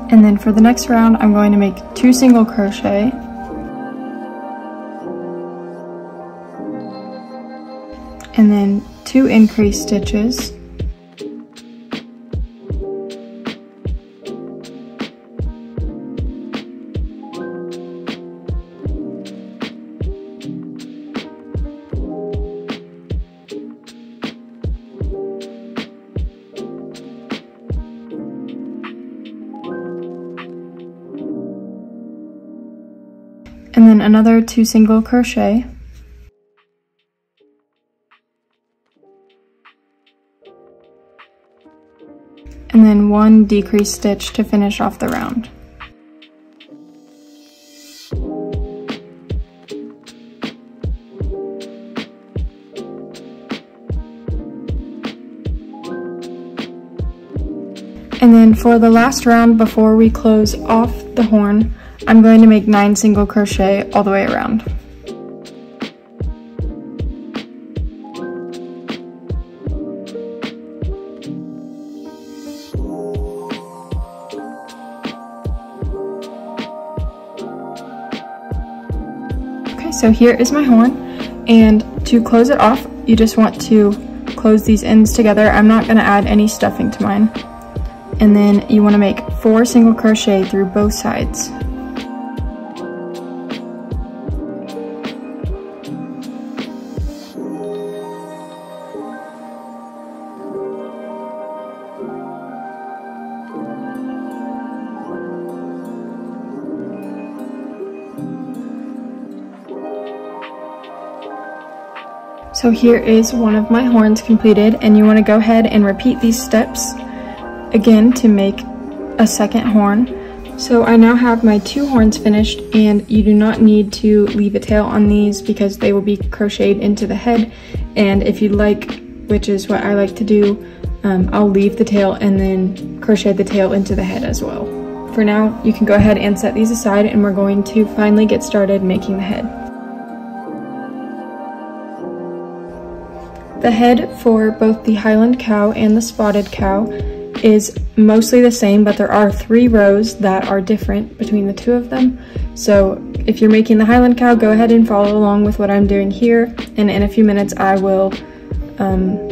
And then for the next round, I'm going to make 2 single crochet, and then 2 increase stitches, and then another 2 single crochet, and then 1 decrease stitch to finish off the round. And then for the last round before we close off the horn, I'm going to make 9 single crochet all the way around. Okay, so here is my horn, and to close it off, you just want to close these ends together. I'm not going to add any stuffing to mine. And then you want to make 4 single crochet through both sides. So here is one of my horns completed, and you want to go ahead and repeat these steps again to make a second horn. So I now have my 2 horns finished, and you do not need to leave a tail on these because they will be crocheted into the head. And if you'd like, which is what I like to do, I'll leave the tail and then crochet the tail into the head as well. For now, you can go ahead and set these aside, and we're going to finally get started making the head. The head for both the Highland cow and the spotted cow is mostly the same, but there are 3 rows that are different between the 2 of them. So if you're making the Highland cow, go ahead and follow along with what I'm doing here, and in a few minutes I will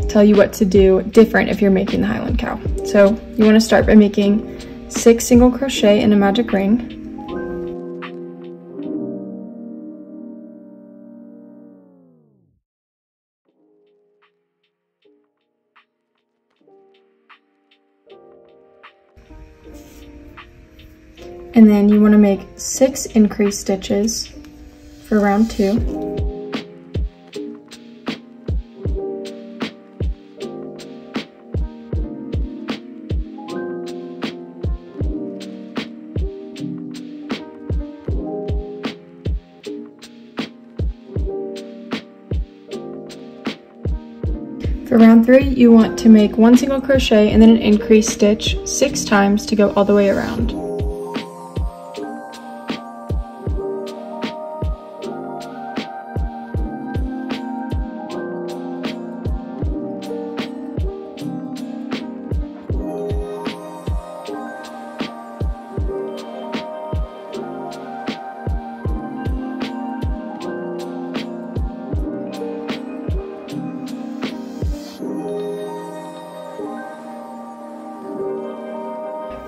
tell you what to do different if you're making the Highland cow. So you want to start by making 6 single crochet in a magic ring. and then you want to make 6 increase stitches for round 2. For round 3, you want to make 1 single crochet and then an increase stitch 6 times to go all the way around.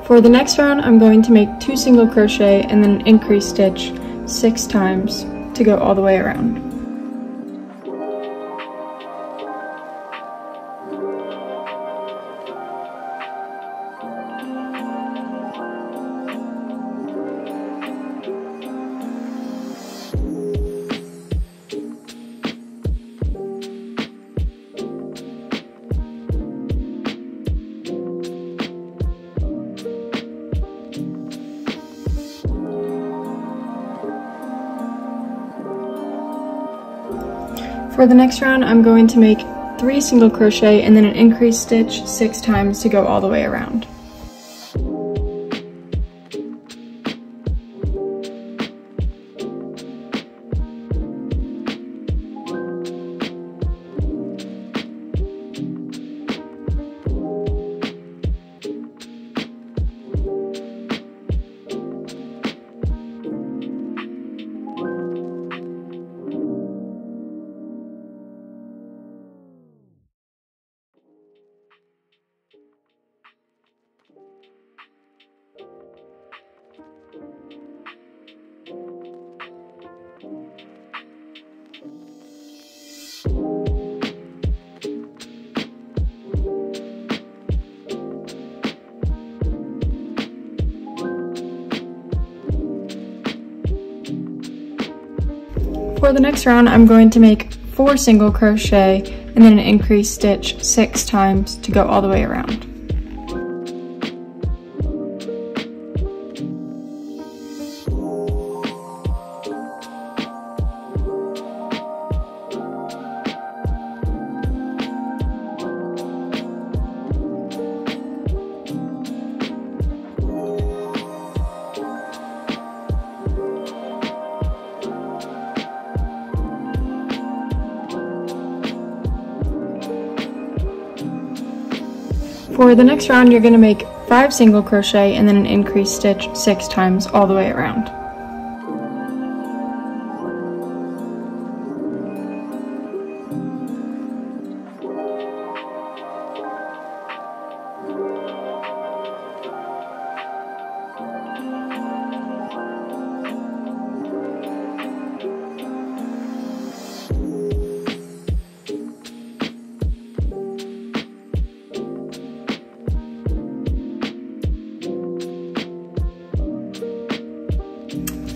For the next round, I'm going to make 2 single crochet and then an increase stitch 6 times to go all the way around. For the next round, I'm going to make 3 single crochet and then an increase stitch 6 times to go all the way around. For the next round, I'm going to make 4 single crochet and then an increase stitch 6 times to go all the way around. For the next round, you're going to make 5 single crochet and then an increase stitch 6 times all the way around.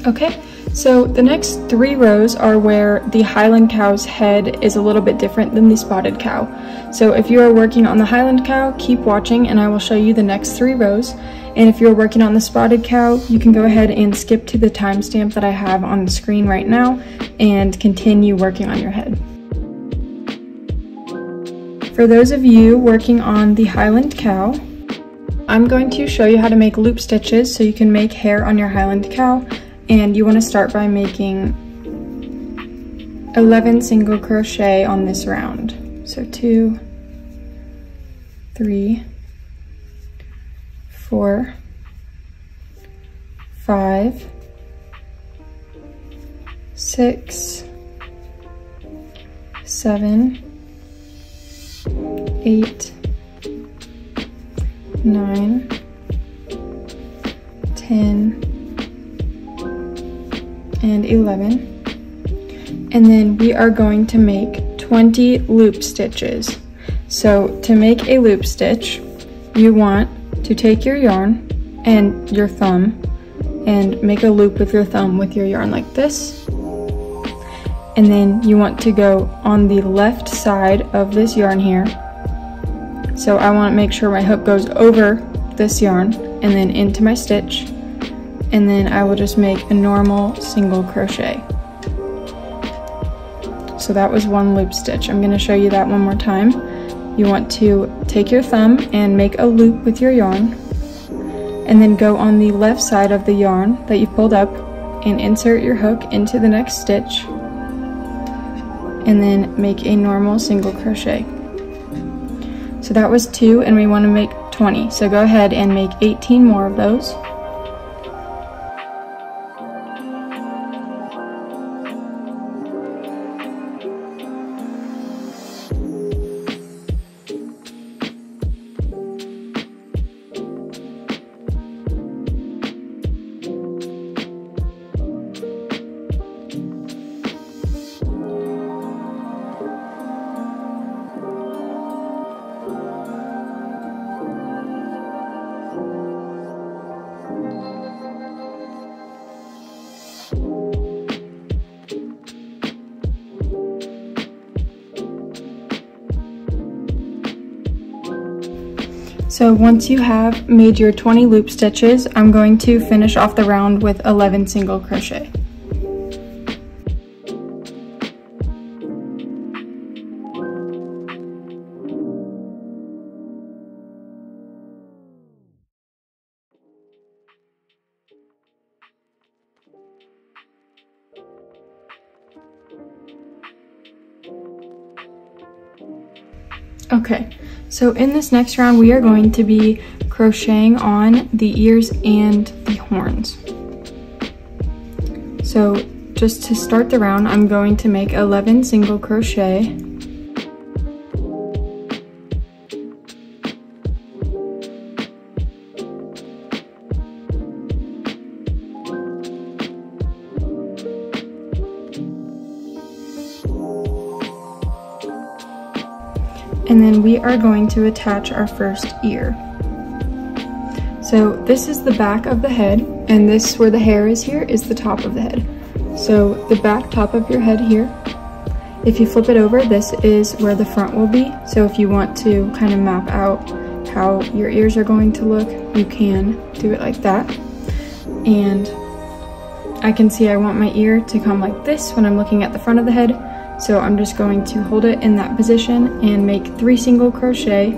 Okay, so the next 3 rows are where the Highland cow's head is a little bit different than the spotted cow. So if you are working on the Highland cow, keep watching and I will show you the next 3 rows. And if you're working on the spotted cow, you can go ahead and skip to the timestamp that I have on the screen right now and continue working on your head. For those of you working on the Highland cow, I'm going to show you how to make loop stitches so you can make hair on your Highland cow. And you want to start by making 11 single crochet on this round. So 2, 3, 4, 5, 6, 7, 8, 9, 10, and 11, and then we are going to make 20 loop stitches. So to make a loop stitch, you want to take your yarn and your thumb and make a loop with your thumb with your yarn like this. And then you want to go on the left side of this yarn here. So I want to make sure my hook goes over this yarn and then into my stitch. And then I will just make a normal single crochet. So that was one loop stitch. I'm going to show you that one more time. You want to take your thumb and make a loop with your yarn, and then go on the left side of the yarn that you pulled up and insert your hook into the next stitch, and then make a normal single crochet. So that was 2, and we want to make 20. So go ahead and make 18 more of those. So once you have made your 20 loop stitches, I'm going to finish off the round with 11 single crochet. Okay, so in this next round we are going to be crocheting on the ears and the horns. So just to start the round, I'm going to make 11 single crochet. And then we are going to attach our first ear. So this is the back of the head, and this where the hair is here is the top of the head. So the back top of your head here, if you flip it over, this is where the front will be. So if you want to kind of map out how your ears are going to look, you can do it like that. And I can see I want my ear to come like this when I'm looking at the front of the head. So I'm just going to hold it in that position and make 3 single crochet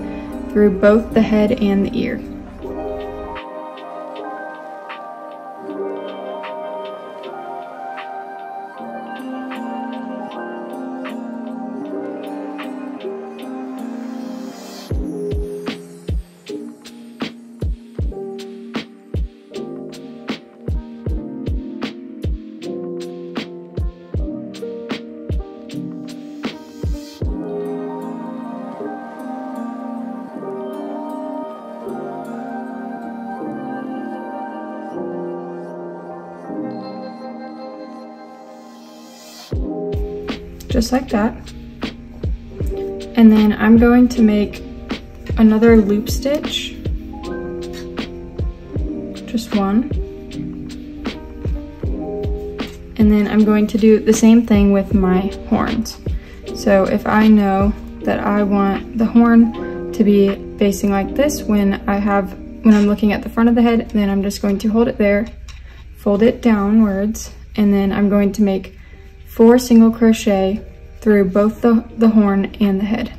through both the head and the ear. Just like that. And then I'm going to make another loop stitch, just one. And then I'm going to do the same thing with my horns. So if I know that I want the horn to be facing like this when I'm looking at the front of the head, then I'm just going to hold it there, fold it downwards, and then I'm going to make 4 single crochet through both the horn and the head.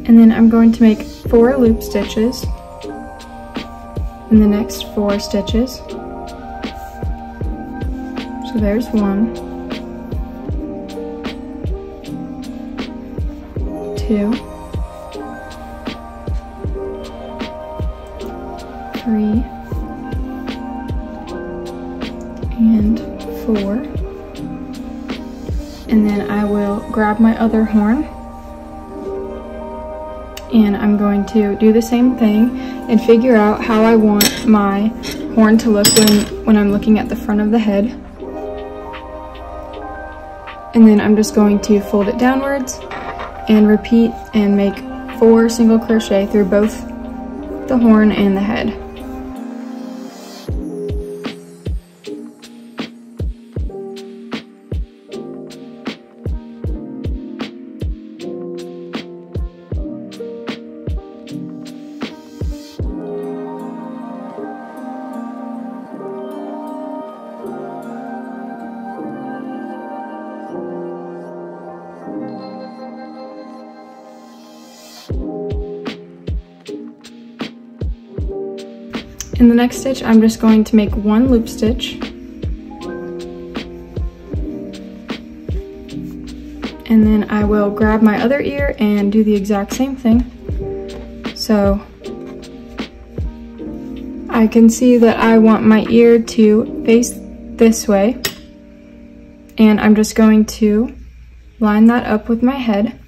And then I'm going to make 4 loop stitches in the next 4 stitches. So there's 1, 2, 3, and 4. And then I will grab my other horn, and I'm going to do the same thing and figure out how I want my horn to look when I'm looking at the front of the head. And then I'm just going to fold it downwards and repeat and make 4 single crochet through both the horn and the head. In the next stitch, I'm just going to make 1 loop stitch, and then I will grab my other ear and do the exact same thing. So I can see that I want my ear to face this way, and I'm just going to line that up with my head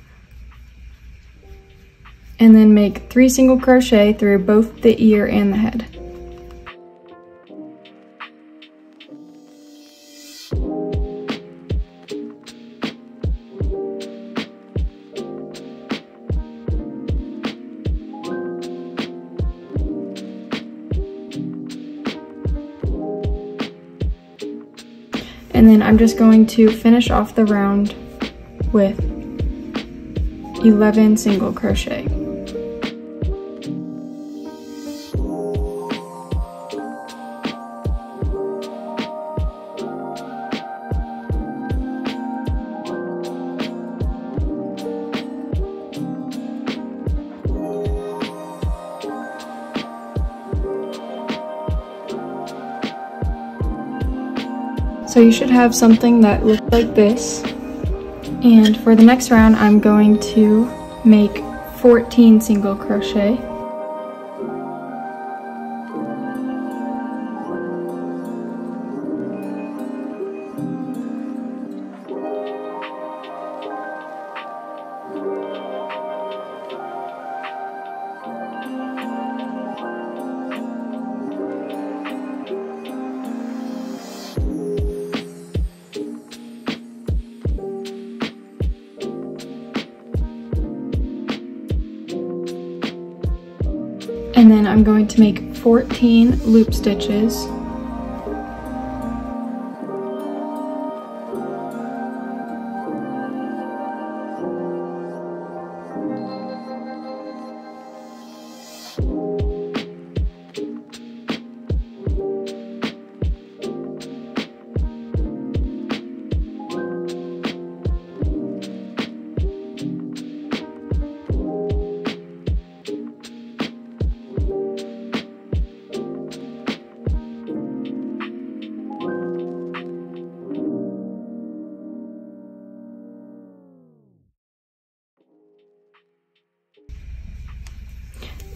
and then make 3 single crochet through both the ear and the head. And then I'm just going to finish off the round with 11 single crochet. So you should have something that looks like this. And for the next round, I'm going to make 14 single crochet. And then I'm going to make 14 loop stitches.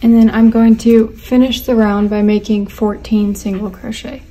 And then I'm going to finish the round by making 14 single crochet.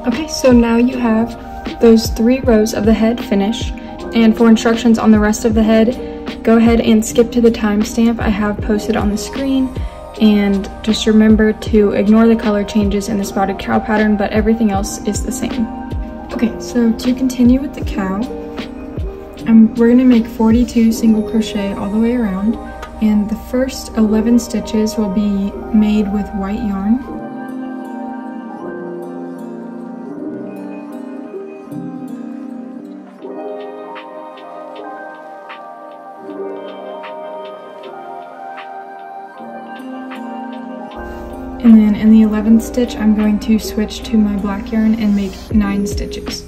Okay, so now you have those 3 rows of the head finished, and for instructions on the rest of the head, go ahead and skip to the timestamp I have posted on the screen, and just remember to ignore the color changes in the spotted cow pattern, but everything else is the same. Okay, so to continue with the cow, we're going to make 42 single crochet all the way around, and the first 11 stitches will be made with white yarn. And then in the 11th stitch, I'm going to switch to my black yarn and make 9 stitches.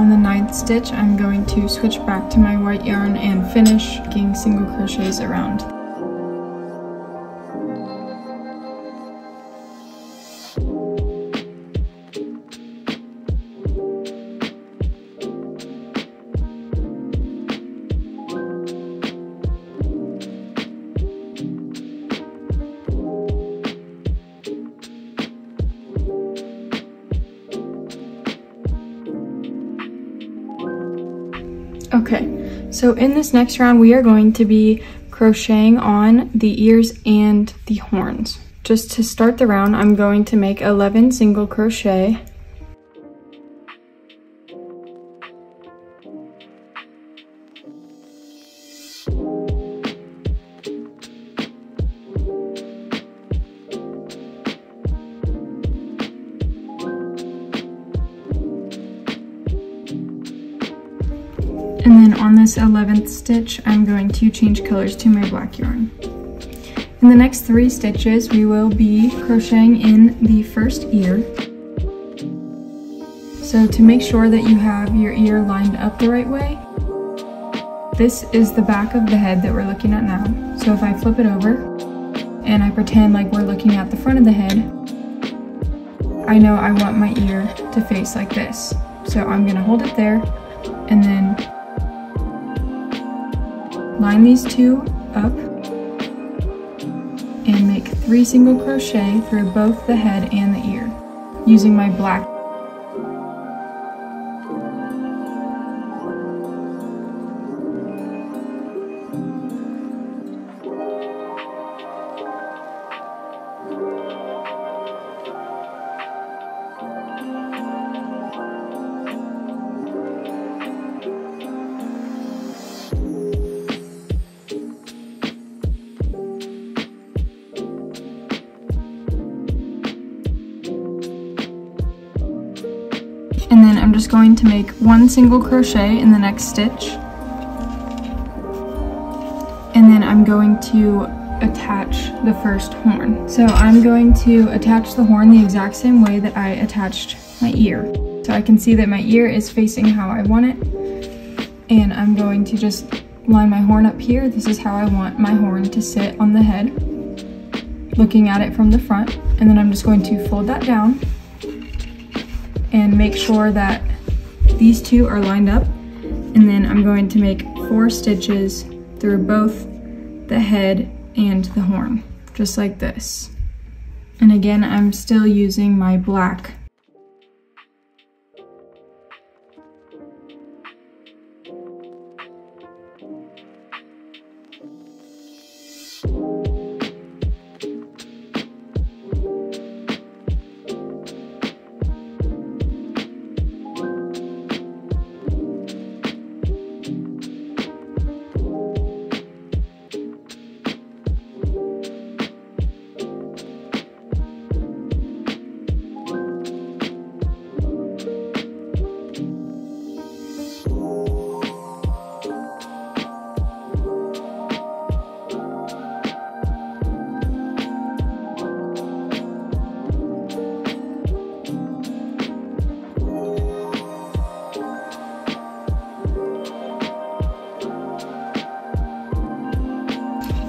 on the 9th stitch, I'm going to switch back to my white yarn and finish making single crochets around. Okay, so in this next round we are going to be crocheting on the ears and the horns. Just to start the round, I'm going to make 11 single crochet. And then on this 11th stitch, I'm going to change colors to my black yarn. In the next 3 stitches, we will be crocheting in the first ear. So to make sure that you have your ear lined up the right way, this is the back of the head that we're looking at now. So if I flip it over and I pretend like we're looking at the front of the head, I know I want my ear to face like this. So I'm gonna hold it there and then line these 2 up and make 3 single crochet through both the head and the ear using my black. And then I'm just going to make 1 single crochet in the next stitch. And then I'm going to attach the first horn. So I'm going to attach the horn the exact same way that I attached my ear. So I can see that my ear is facing how I want it. And I'm going to just line my horn up here. This is how I want my horn to sit on the head, looking at it from the front. And then I'm just going to fold that down and make sure that these 2 are lined up, and then I'm going to make 4 stitches through both the head and the horn, just like this. And again, I'm still using my black.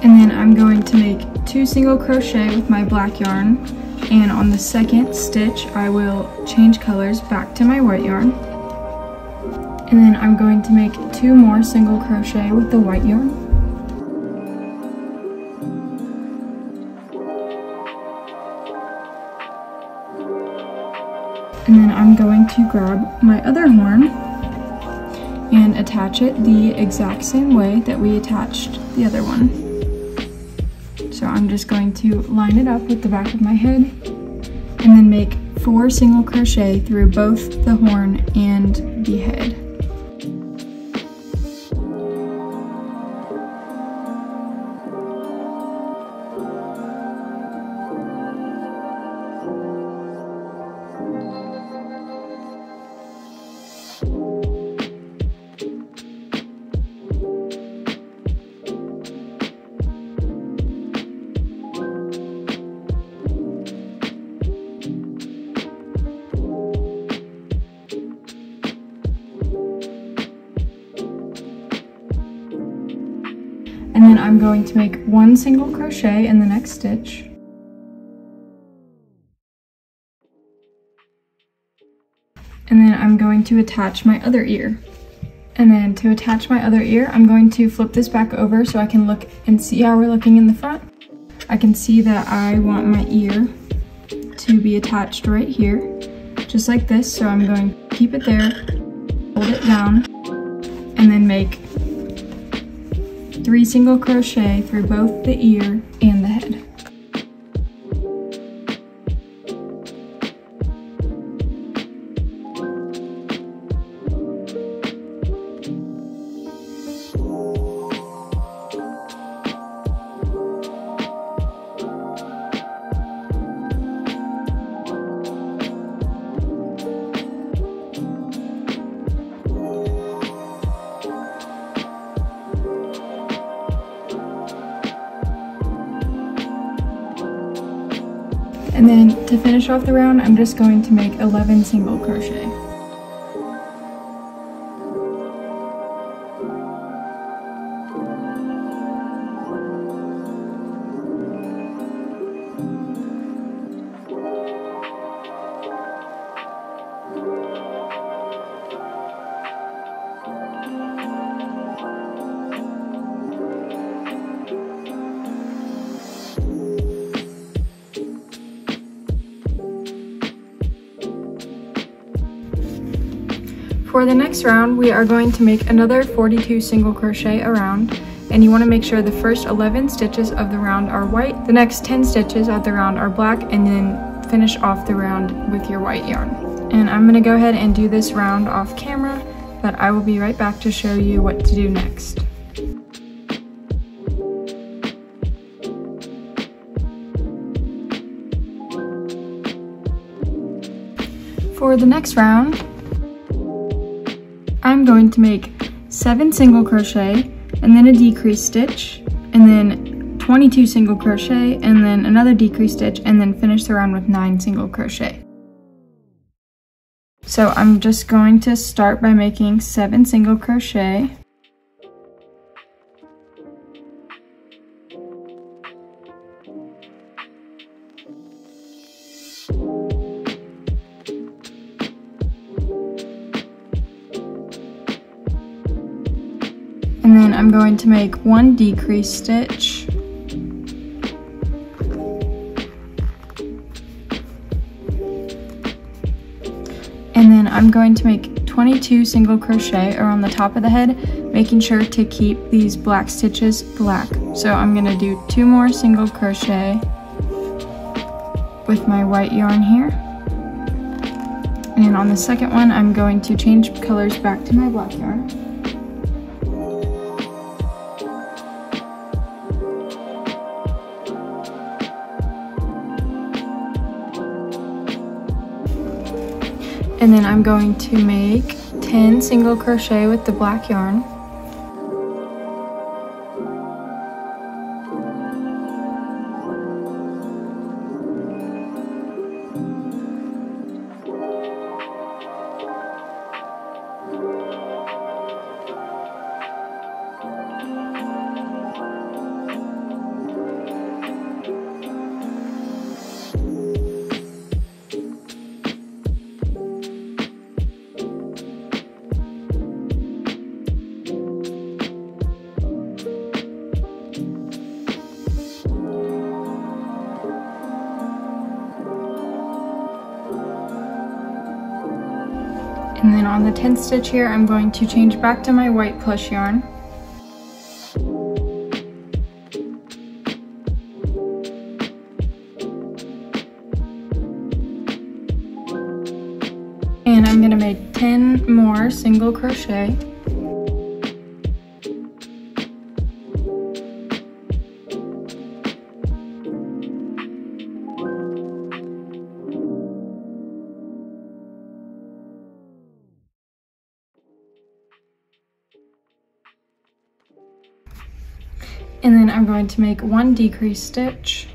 And then I'm going to make 2 single crochet with my black yarn, and on the 2nd stitch I will change colors back to my white yarn, and then I'm going to make 2 more single crochet with the white yarn. And then I'm going to grab my other horn and attach it the exact same way that we attached the other one. So I'm just going to line it up with the back of my head and then make 4 single crochet through both the horn and the head. And then I'm going to make 1 single crochet in the next stitch. And then I'm going to attach my other ear. And then to attach my other ear, I'm going to flip this back over so I can look and see how we're looking in the front. I can see that I want my ear to be attached right here, just like this. So I'm going to keep it there, hold it down, and then make 3 single crochet through both the ear and the head. And then to finish off the round, I'm just going to make 11 single crochet. For the next round, we are going to make another 42 single crochet around, and you want to make sure the first 11 stitches of the round are white, the next 10 stitches of the round are black, and then finish off the round with your white yarn. And I'm going to go ahead and do this round off camera, but I will be right back to show you what to do next. For the next round, I'm going to make 7 single crochet and then a decrease stitch, and then 22 single crochet and then another decrease stitch, and then finish the round with 9 single crochet. So I'm just going to start by making 7 single crochet. And then I'm going to make 1 decrease stitch. And then I'm going to make 22 single crochet around the top of the head, making sure to keep these black stitches black. So I'm going to do 2 more single crochet with my white yarn here. And on the second one, I'm going to change colors back to my black yarn. And then I'm going to make 10 single crochet with the black yarn. And then on the 10th stitch here, I'm going to change back to my white plush yarn. And I'm going to make 10 more single crochet. And then I'm going to make 1 decrease stitch.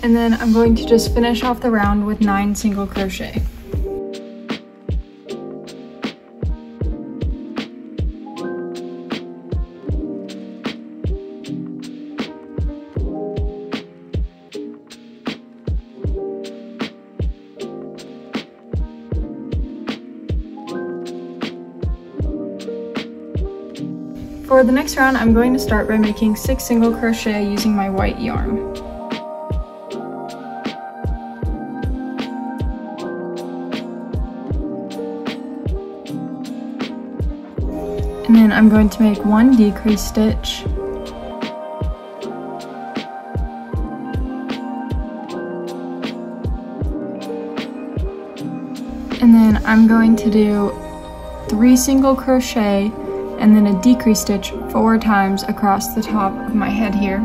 And then I'm going to just finish off the round with 9 single crochet. For the next round, I'm going to start by making 6 single crochet using my white yarn. And then I'm going to make 1 decrease stitch. And then I'm going to do 3 single crochet and then a decrease stitch 4 times across the top of my head here.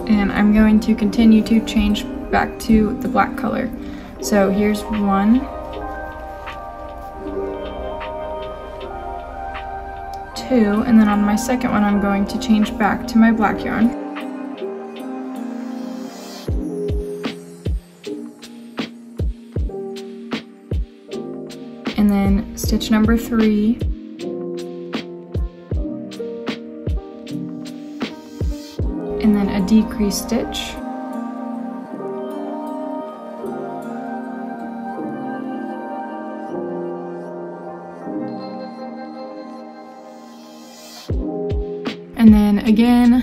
And I'm going to continue to change back to the black color. So here's 1, 2, and then on my second one I'm going to change back to my black yarn. And then stitch number 3, and then a decrease stitch, and then again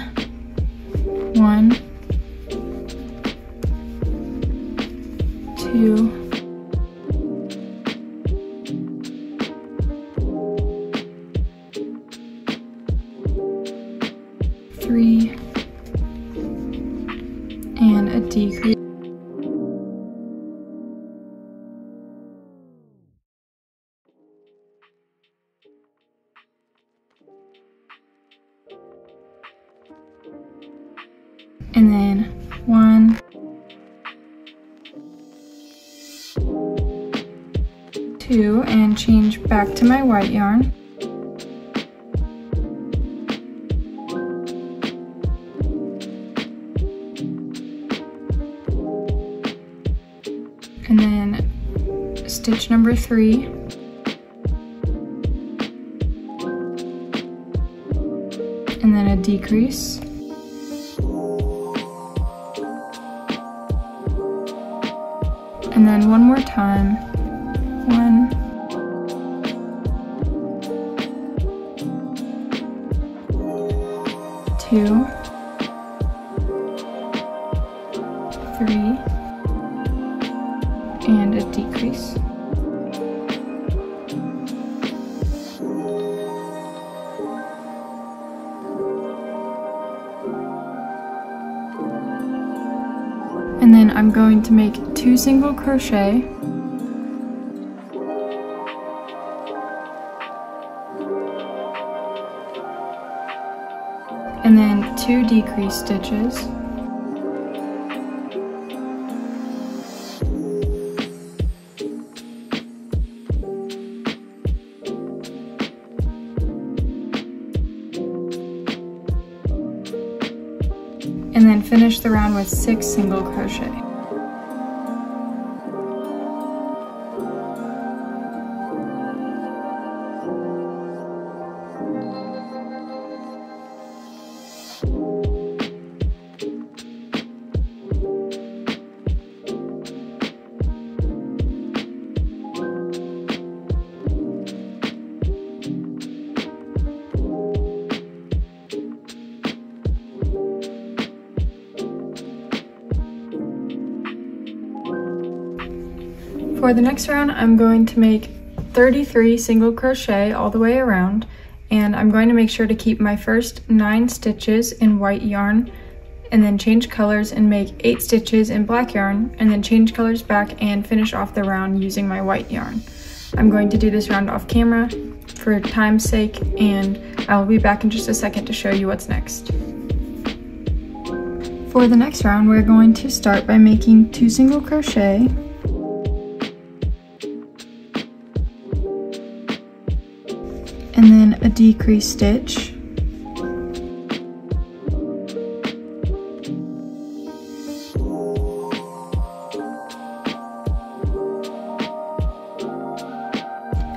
1, 2, 3, and a decrease. And then 1, 2, and change back to my white yarn. And then stitch number 3, and then a decrease, and then one more time, 1, 2, 3, and a decrease. And then I'm going to make 2 single crochet, and then 2 decrease stitches, and then finish the round with 6 single crochet. For the next round, I'm going to make 33 single crochet all the way around, and I'm going to make sure to keep my first 9 stitches in white yarn, and then change colors and make 8 stitches in black yarn, and then change colors back and finish off the round using my white yarn. I'm going to do this round off camera for time's sake, and I'll be back in just a second to show you what's next. For the next round, we're going to start by making 2 single crochet, and then a decrease stitch,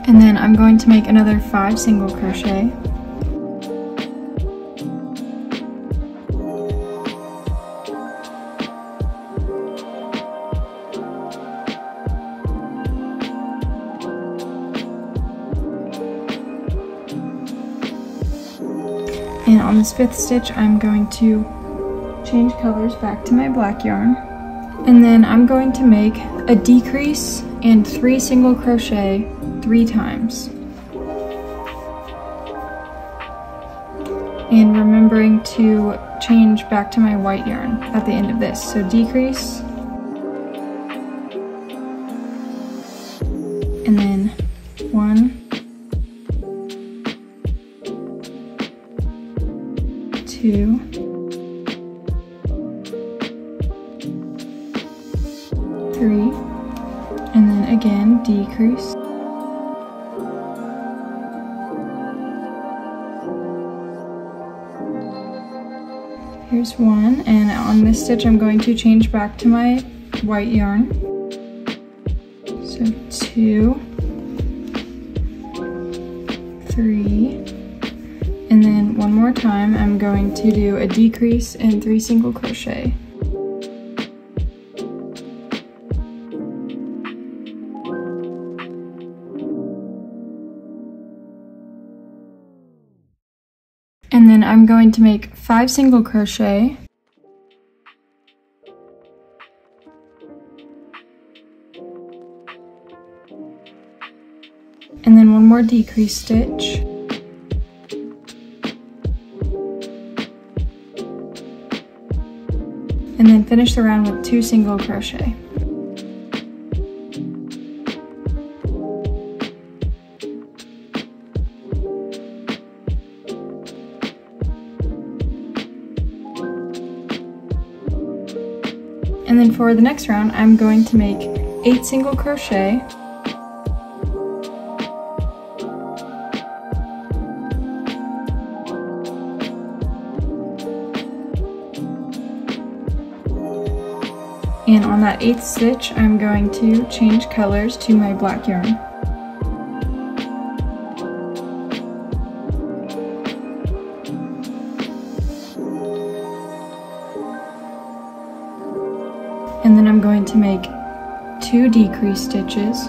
and then I'm going to make another 5 single crochet, And on this 5th stitch, I'm going to change colors back to my black yarn. And then I'm going to make a decrease and 3 single crochet 3 times. And remembering to change back to my white yarn at the end of this. So decrease, and then 1, 2, 3, and then again decrease, here's 1, and on this stitch I'm going to change back to my white yarn. So 2, 3, and then one more time I'm going to do a decrease and 3 single crochet. And then I'm going to make 5 single crochet, and then one more decrease stitch, and then finish the round with 2 single crochet. And then for the next round, I'm going to make 8 single crochet, and on that 8th stitch, I'm going to change colors to my black yarn. And then I'm going to make 2 decrease stitches,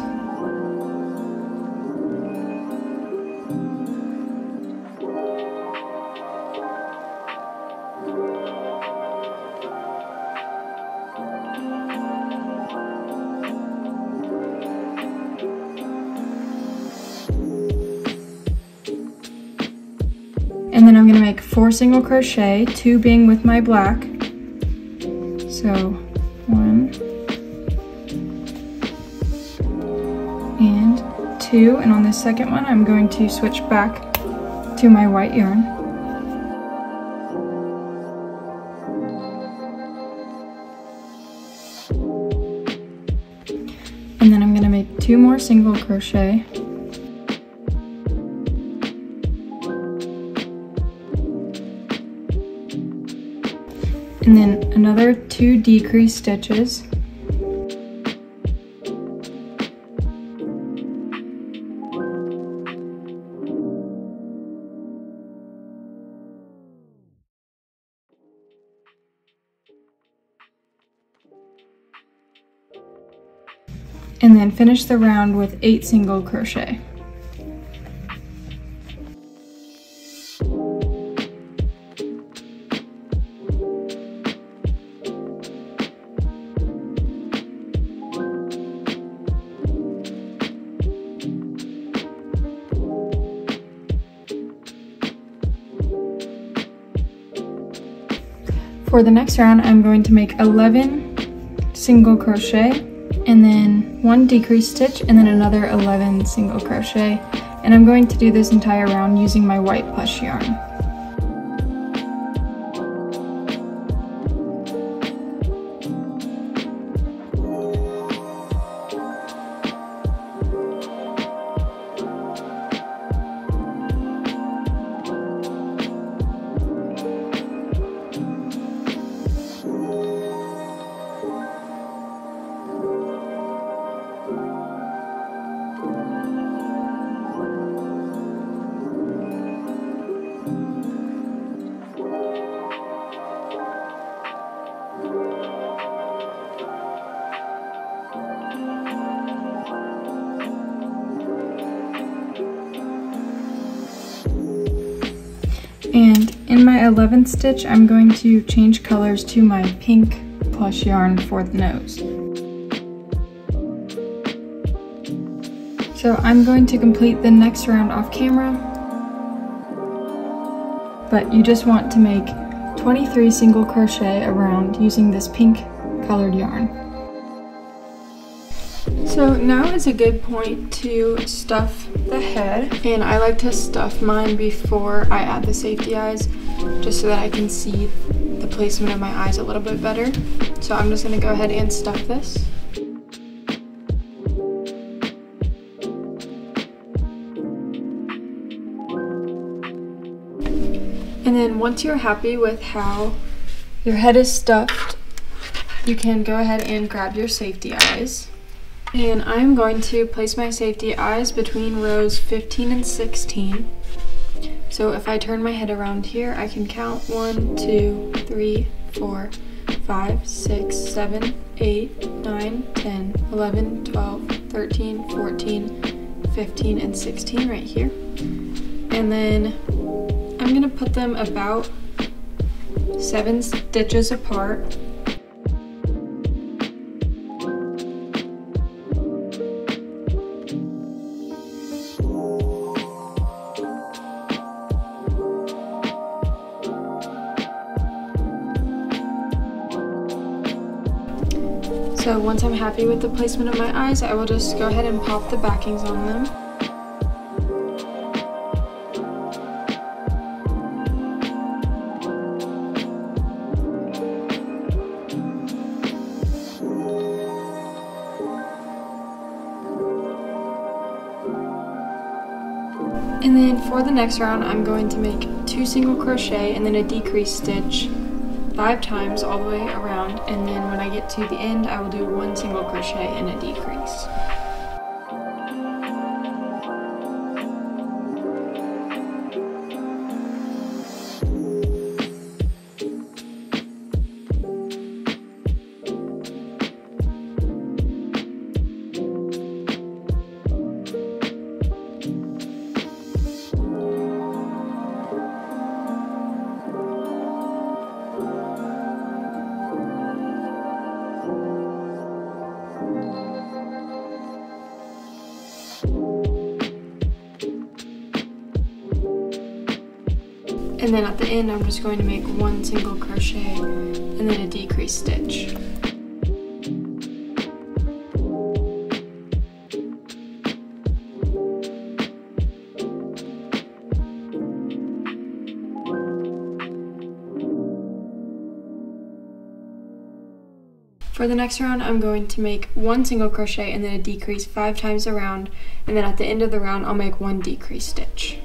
and then I'm going to make 4 single crochet, 2 being with my black. So 1 and 2, and on this second one I'm going to switch back to my white yarn. And then I'm going to make 2 more single crochet, and then another 2 decrease stitches, and then finish the round with 8 single crochet. For the next round, I'm going to make 11 single crochet, and then 1 decrease stitch, and then another 11 single crochet. And I'm going to do this entire round using my white plush yarn. And In my 11th stitch, I'm going to change colors to my pink plush yarn for the nose. So I'm going to complete the next round off camera, but you just want to make 23 single crochet around using this pink colored yarn. So now is a good point to stuff the head, and I like to stuff mine before I add the safety eyes, just so that I can see the placement of my eyes a little bit better. So I'm just going to go ahead and stuff this. And then once you're happy with how your head is stuffed, you can go ahead and grab your safety eyes. And I'm going to place my safety eyes between rows 15 and 16. So if I turn my head around here, I can count 1, 2, 3, 4, 5, 6, 7, 8, 9, 10, 11, 12, 13, 14, 15, and 16 right here. And then I'm going to put them about 7 stitches apart. So once I'm happy with the placement of my eyes, I will just go ahead and pop the backings on them. And then for the next round, I'm going to make 2 single crochet and then a decrease stitch 5 times all the way around, and then when I get to the end, I will do 1 single crochet and a decrease. And then at the end, I'm just going to make 1 single crochet and then a decrease stitch. For the next round, I'm going to make 1 single crochet and then a decrease 5 times around, and then at the end of the round, I'll make 1 decrease stitch.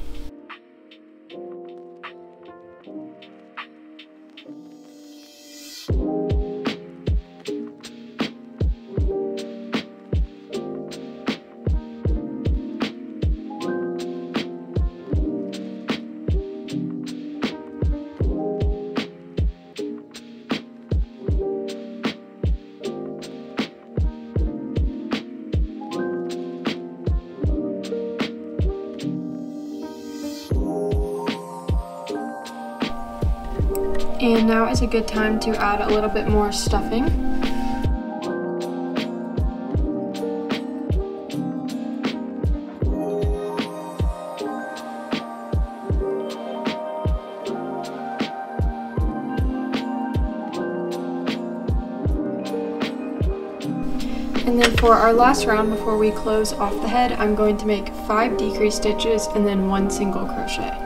And now is a good time to add a little bit more stuffing. And then for our last round before we close off the head, I'm going to make 5 decrease stitches and then 1 single crochet.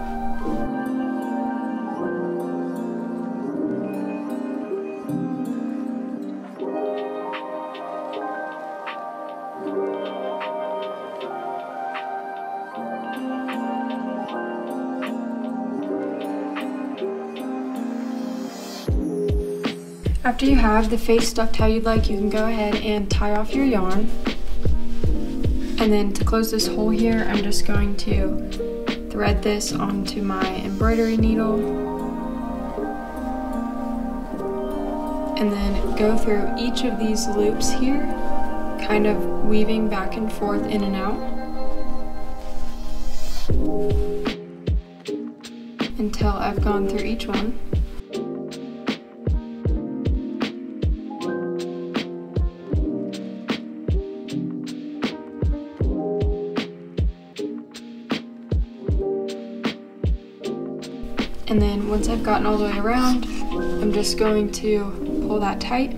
After you have the face stuffed how you'd like, you can go ahead and tie off your yarn. And then to close this hole here, I'm just going to thread this onto my embroidery needle. And then go through each of these loops here, kind of weaving back and forth in and out. until I've gone through each one. And then once I've gotten all the way around, I'm just going to pull that tight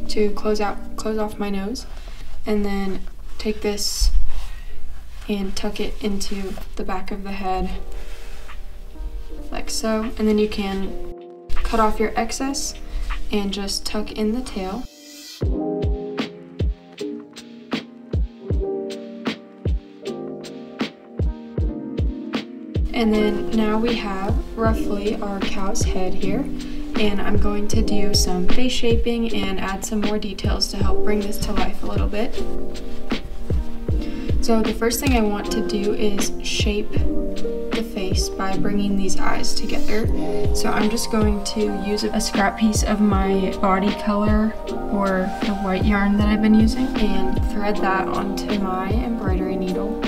to close off my nose, and then take this and tuck it into the back of the head like so. And then you can cut off your excess and just tuck in the tail. And then now we have roughly our cow's head here, and I'm going to do some face shaping and add some more details to help bring this to life a little bit. So the first thing I want to do is shape the face by bringing these eyes together. So I'm just going to use a scrap piece of my body color or the white yarn that I've been using and thread that onto my embroidery needle.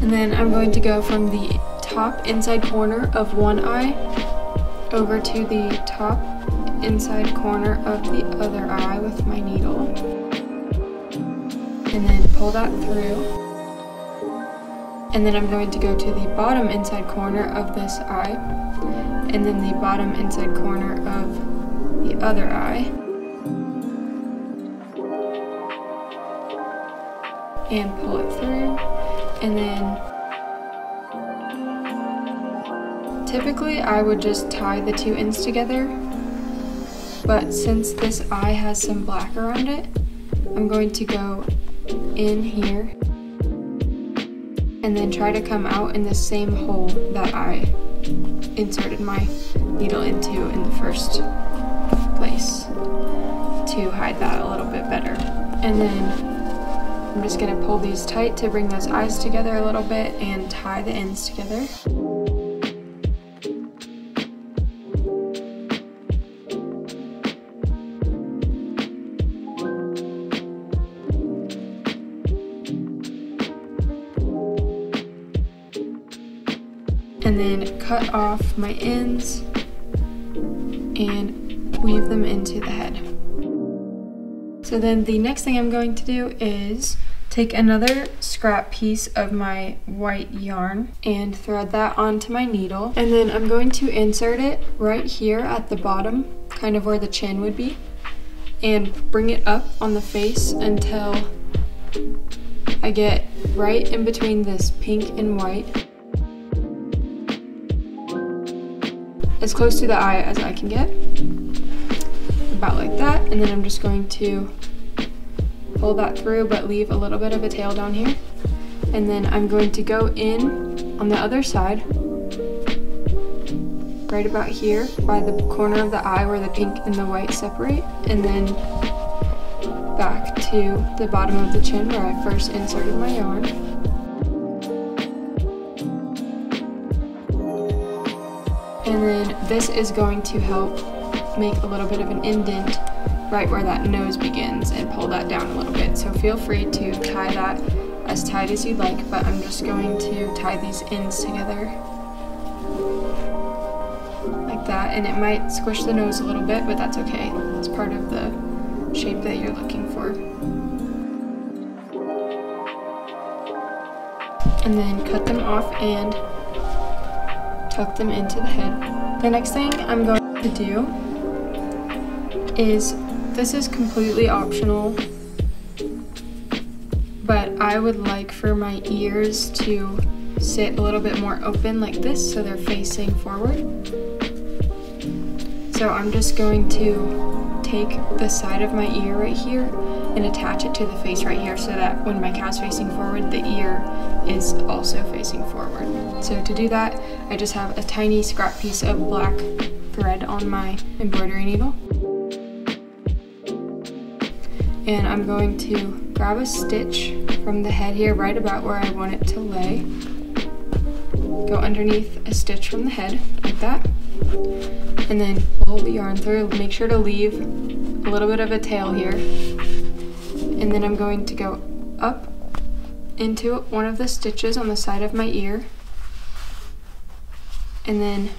And then I'm going to go from the top inside corner of one eye over to the top inside corner of the other eye with my needle. And then pull that through. And then I'm going to go to the bottom inside corner of this eye, and then the bottom inside corner of the other eye. And pull it through. And then typically I would just tie the two ends together, but since this eye has some black around it, I'm going to go in here and then try to come out in the same hole that I inserted my needle into in the first place to hide that a little bit better. And then I'm just going to pull these tight to bring those eyes together a little bit and tie the ends together. And then cut off my ends and weave them into the head. So then the next thing I'm going to do is take another scrap piece of my white yarn and thread that onto my needle. And then I'm going to insert it right here at the bottom, kind of where the chin would be, and bring it up on the face until I get right in between this pink and white, as close to the eye as I can get, about like that. And then I'm just going to pull that through but leave a little bit of a tail down here. And then I'm going to go in on the other side, right about here by the corner of the eye where the pink and the white separate, and then back to the bottom of the chin where I first inserted my yarn. And then this is going to help make a little bit of an indent right where that nose begins and pull that down a little bit. So feel free to tie that as tight as you'd like, but I'm just going to tie these ends together like that. And it might squish the nose a little bit, but that's okay. It's part of the shape that you're looking for. And then cut them off and tuck them into the head. The next thing I'm going to do is, this is completely optional, but I would like for my ears to sit a little bit more open like this so they're facing forward. So I'm just going to take the side of my ear right here and attach it to the face right here so that when my cow's facing forward, the ear is also facing forward. So to do that, I just have a tiny scrap piece of black thread on my embroidery needle. And I'm going to grab a stitch from the head here right about where I want it to lay. Go underneath a stitch from the head like that. And then pull the yarn through. Make sure to leave a little bit of a tail here. And then I'm going to go up into one of the stitches on the side of my ear. and then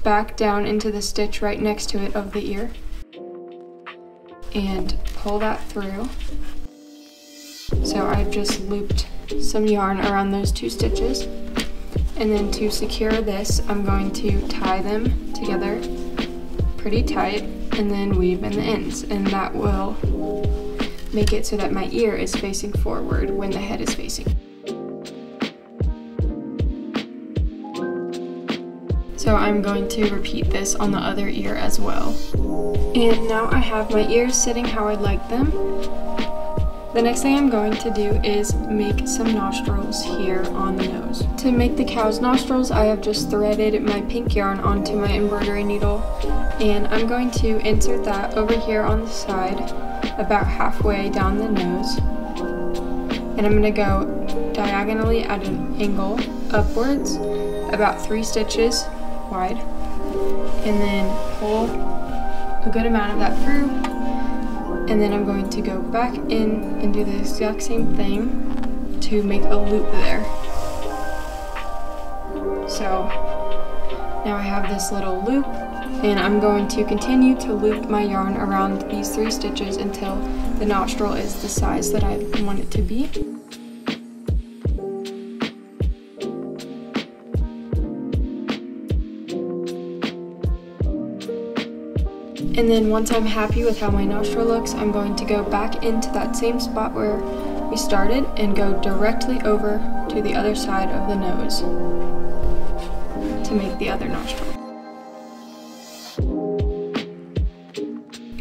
back down into the stitch right next to it of the ear and pull that through. So I've just looped some yarn around those 2 stitches, and then to secure this I'm going to tie them together pretty tight and then weave in the ends, and that will make it so that my ear is facing forward when the head is facing. So I'm going to repeat this on the other ear as well. And now I have my ears sitting how I'd like them. The next thing I'm going to do is make some nostrils here on the nose. To make the cow's nostrils, I have just threaded my pink yarn onto my embroidery needle, and I'm going to insert that over here on the side, about halfway down the nose. And I'm going to go diagonally at an angle upwards, about 3 stitches wide, and then pull a good amount of that through, and then I'm going to go back in and do the exact same thing to make a loop there. So now I have this little loop, and I'm going to continue to loop my yarn around these 3 stitches until the nostril is the size that I want it to be. And then once I'm happy with how my nostril looks, I'm going to go back into that same spot where we started and go directly over to the other side of the nose to make the other nostril.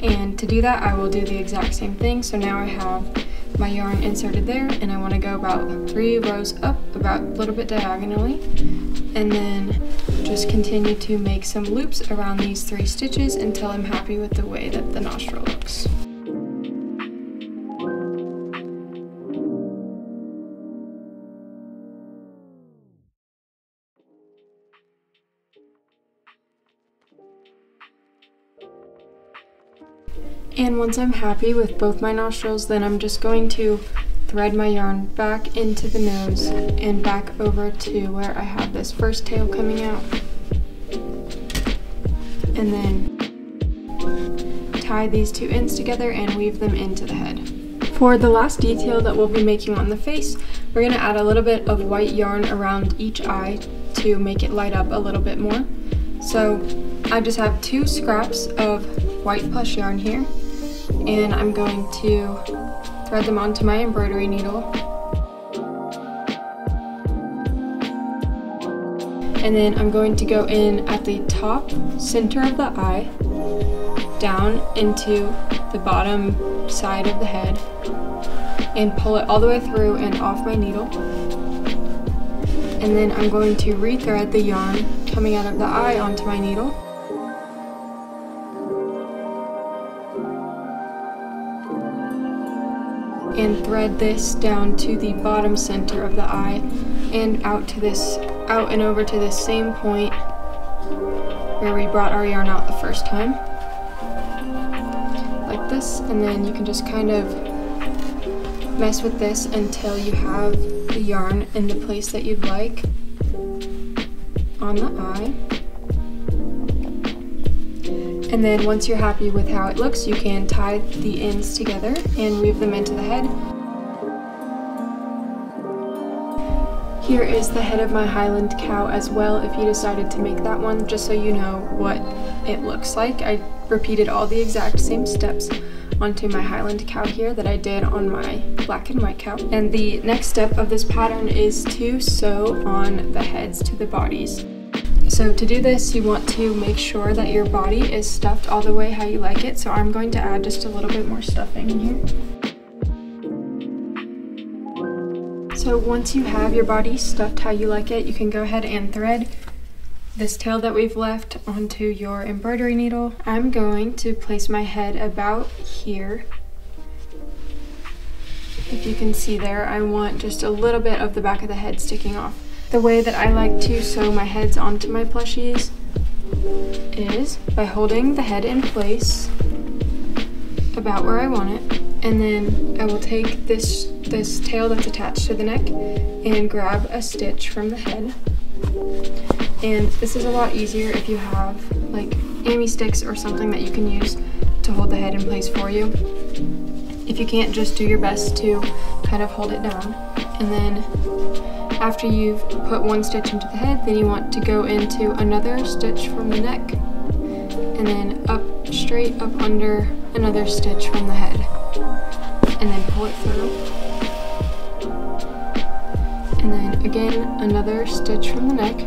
And to do that, I will do the exact same thing. So now I have my yarn inserted there, and I want to go about 3 rows up, about a little bit diagonally, and then just continue to make some loops around these 3 stitches until I'm happy with the way that the nostril looks. And once I'm happy with both my nostrils, then I'm just going to thread my yarn back into the nose and back over to where I have this first tail coming out, and then tie these 2 ends together and weave them into the head. For the last detail that we'll be making on the face, we're going to add a little bit of white yarn around each eye to make it light up a little bit more. So I just have 2 scraps of white plush yarn here, and I'm going to thread them onto my embroidery needle, and then I'm going to go in at the top center of the eye, down into the bottom side of the head, and pull it all the way through and off my needle. And then I'm going to rethread the yarn coming out of the eye onto my needle. And thread this down to the bottom center of the eye and out and over to this same point where we brought our yarn out the first time, like this. And then you can just kind of mess with this until you have the yarn in the place that you'd like on the eye. And then once you're happy with how it looks, you can tie the ends together and weave them into the head. Here is the head of my Highland cow as well, if you decided to make that one, just so you know what it looks like. I repeated all the exact same steps onto my Highland cow here that I did on my black and white cow. And the next step of this pattern is to sew on the heads to the bodies. So to do this, you want to make sure that your body is stuffed all the way how you like it. So I'm going to add just a little bit more stuffing in here. So once you have your body stuffed how you like it, you can go ahead and thread this tail that we've left onto your embroidery needle. I'm going to place my head about here. If you can see there, I want just a little bit of the back of the head sticking off. The way that I like to sew my heads onto my plushies is by holding the head in place about where I want it, and then I will take this tail that's attached to the neck and grab a stitch from the head And this is a lot easier if you have like Amy sticks or something that you can use to hold the head in place for you. If you can't, just do your best to kind of hold it down. And then after you've put one stitch into the head, then you want to go into another stitch from the neck, and then up straight up under another stitch from the head, and then pull it through. And then again, another stitch from the neck,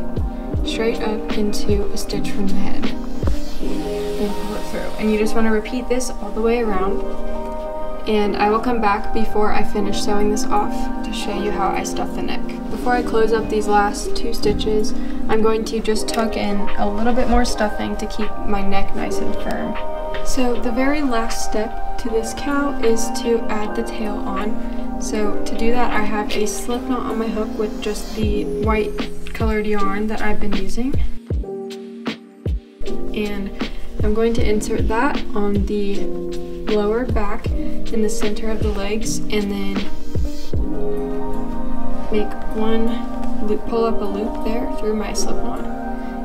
straight up into a stitch from the head, and pull it through. And you just want to repeat this all the way around. And I will come back before I finish sewing this off to show you how I stuff the neck. Before I close up these last 2 stitches, I'm going to just tuck in a little bit more stuffing to keep my neck nice and firm. So the very last step to this cow is to add the tail on. So to do that, I have a slip knot on my hook with just the white colored yarn that I've been using. And I'm going to insert that on the lower back in the center of the legs, and then make one loop, pull up a loop there through my slip knot,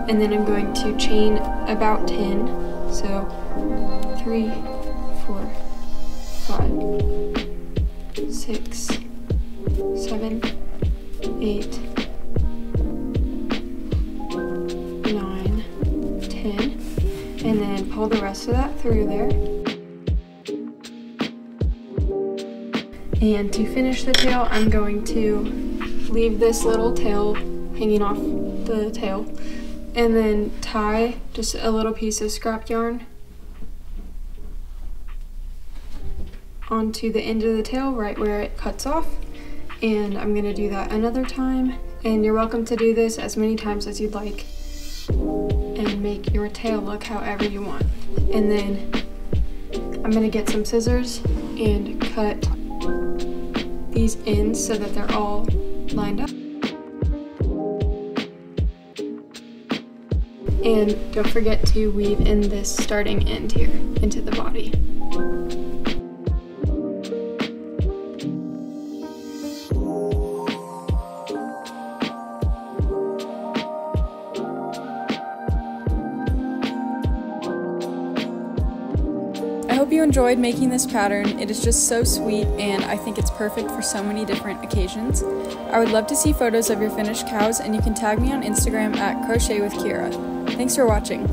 and then I'm going to chain about 10, so 3, 4, 5, 6, 7, 8, 9, 10, and then pull the rest of that through there. And to finish the tail, I'm going to leave this little tail hanging off the tail, and then tie just a little piece of scrap yarn onto the end of the tail right where it cuts off. And I'm going to do that another time, and you're welcome to do this as many times as you'd like and make your tail look however you want. And then I'm going to get some scissors and cut these ends so that they're all lined up. And don't forget to weave in this starting end here into the body. I hope you enjoyed making this pattern. It is just so sweet, and I think it's perfect for so many different occasions. I would love to see photos of your finished cows, and you can tag me on Instagram at Crochet with Kira. Thanks for watching.